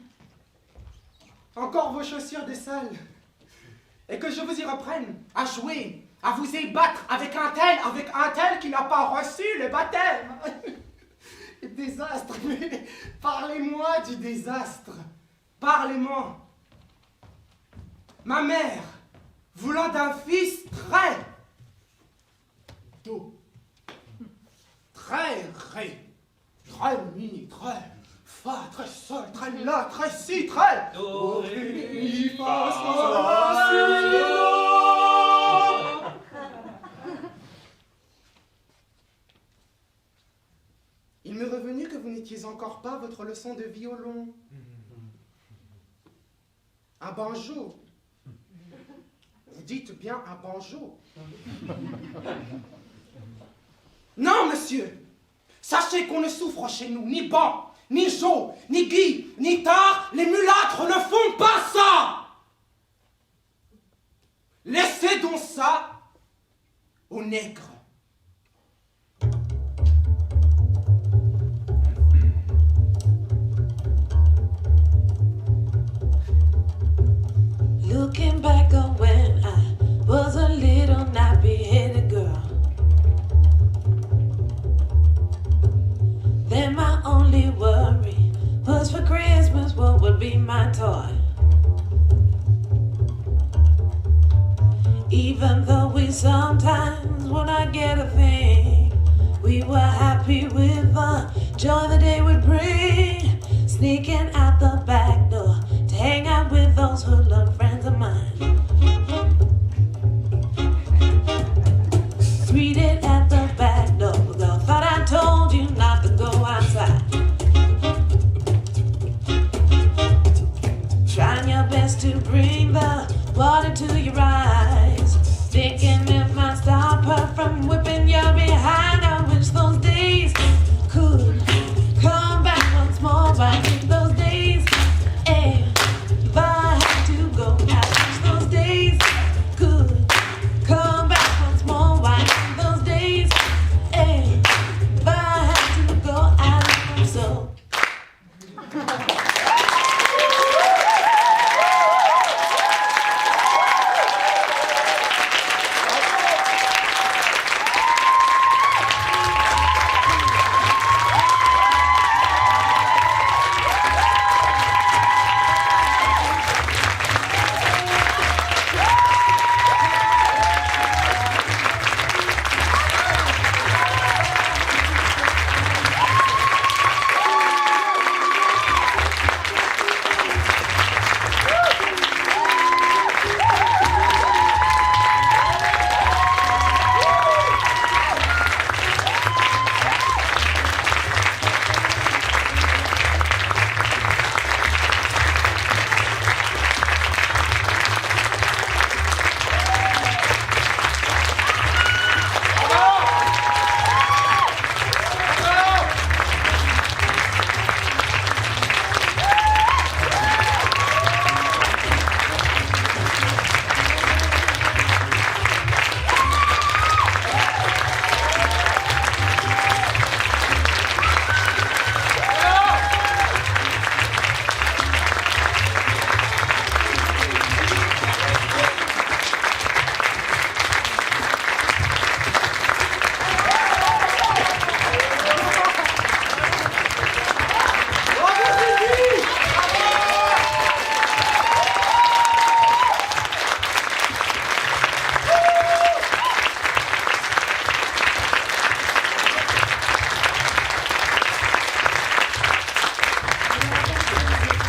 Encore vos chaussures des salles. Et que je vous y reprenne à jouer, à vous y battre avec un tel qui n'a pas reçu le baptême. Désastre, mais parlez-moi du désastre. Parlez-moi. Ma mère, voulant d'un fils très doux, très ré, très mi, très fa, très sol, très la, très si, très Do, ré, mi, fa, sol, la, si, do. Il m'est revenu que vous n'étiez encore pas votre leçon de violon. Un banjo. Vous dites bien un banjo. Non, monsieur. Sachez qu'on ne souffre chez nous ni ban, ni jo, ni gui, ni tard. Les mulâtres ne font pas ça. Laissez donc ça aux nègres. Looking back on when I was a little nappy-headed girl, then my only worry was for Christmas what would be my toy.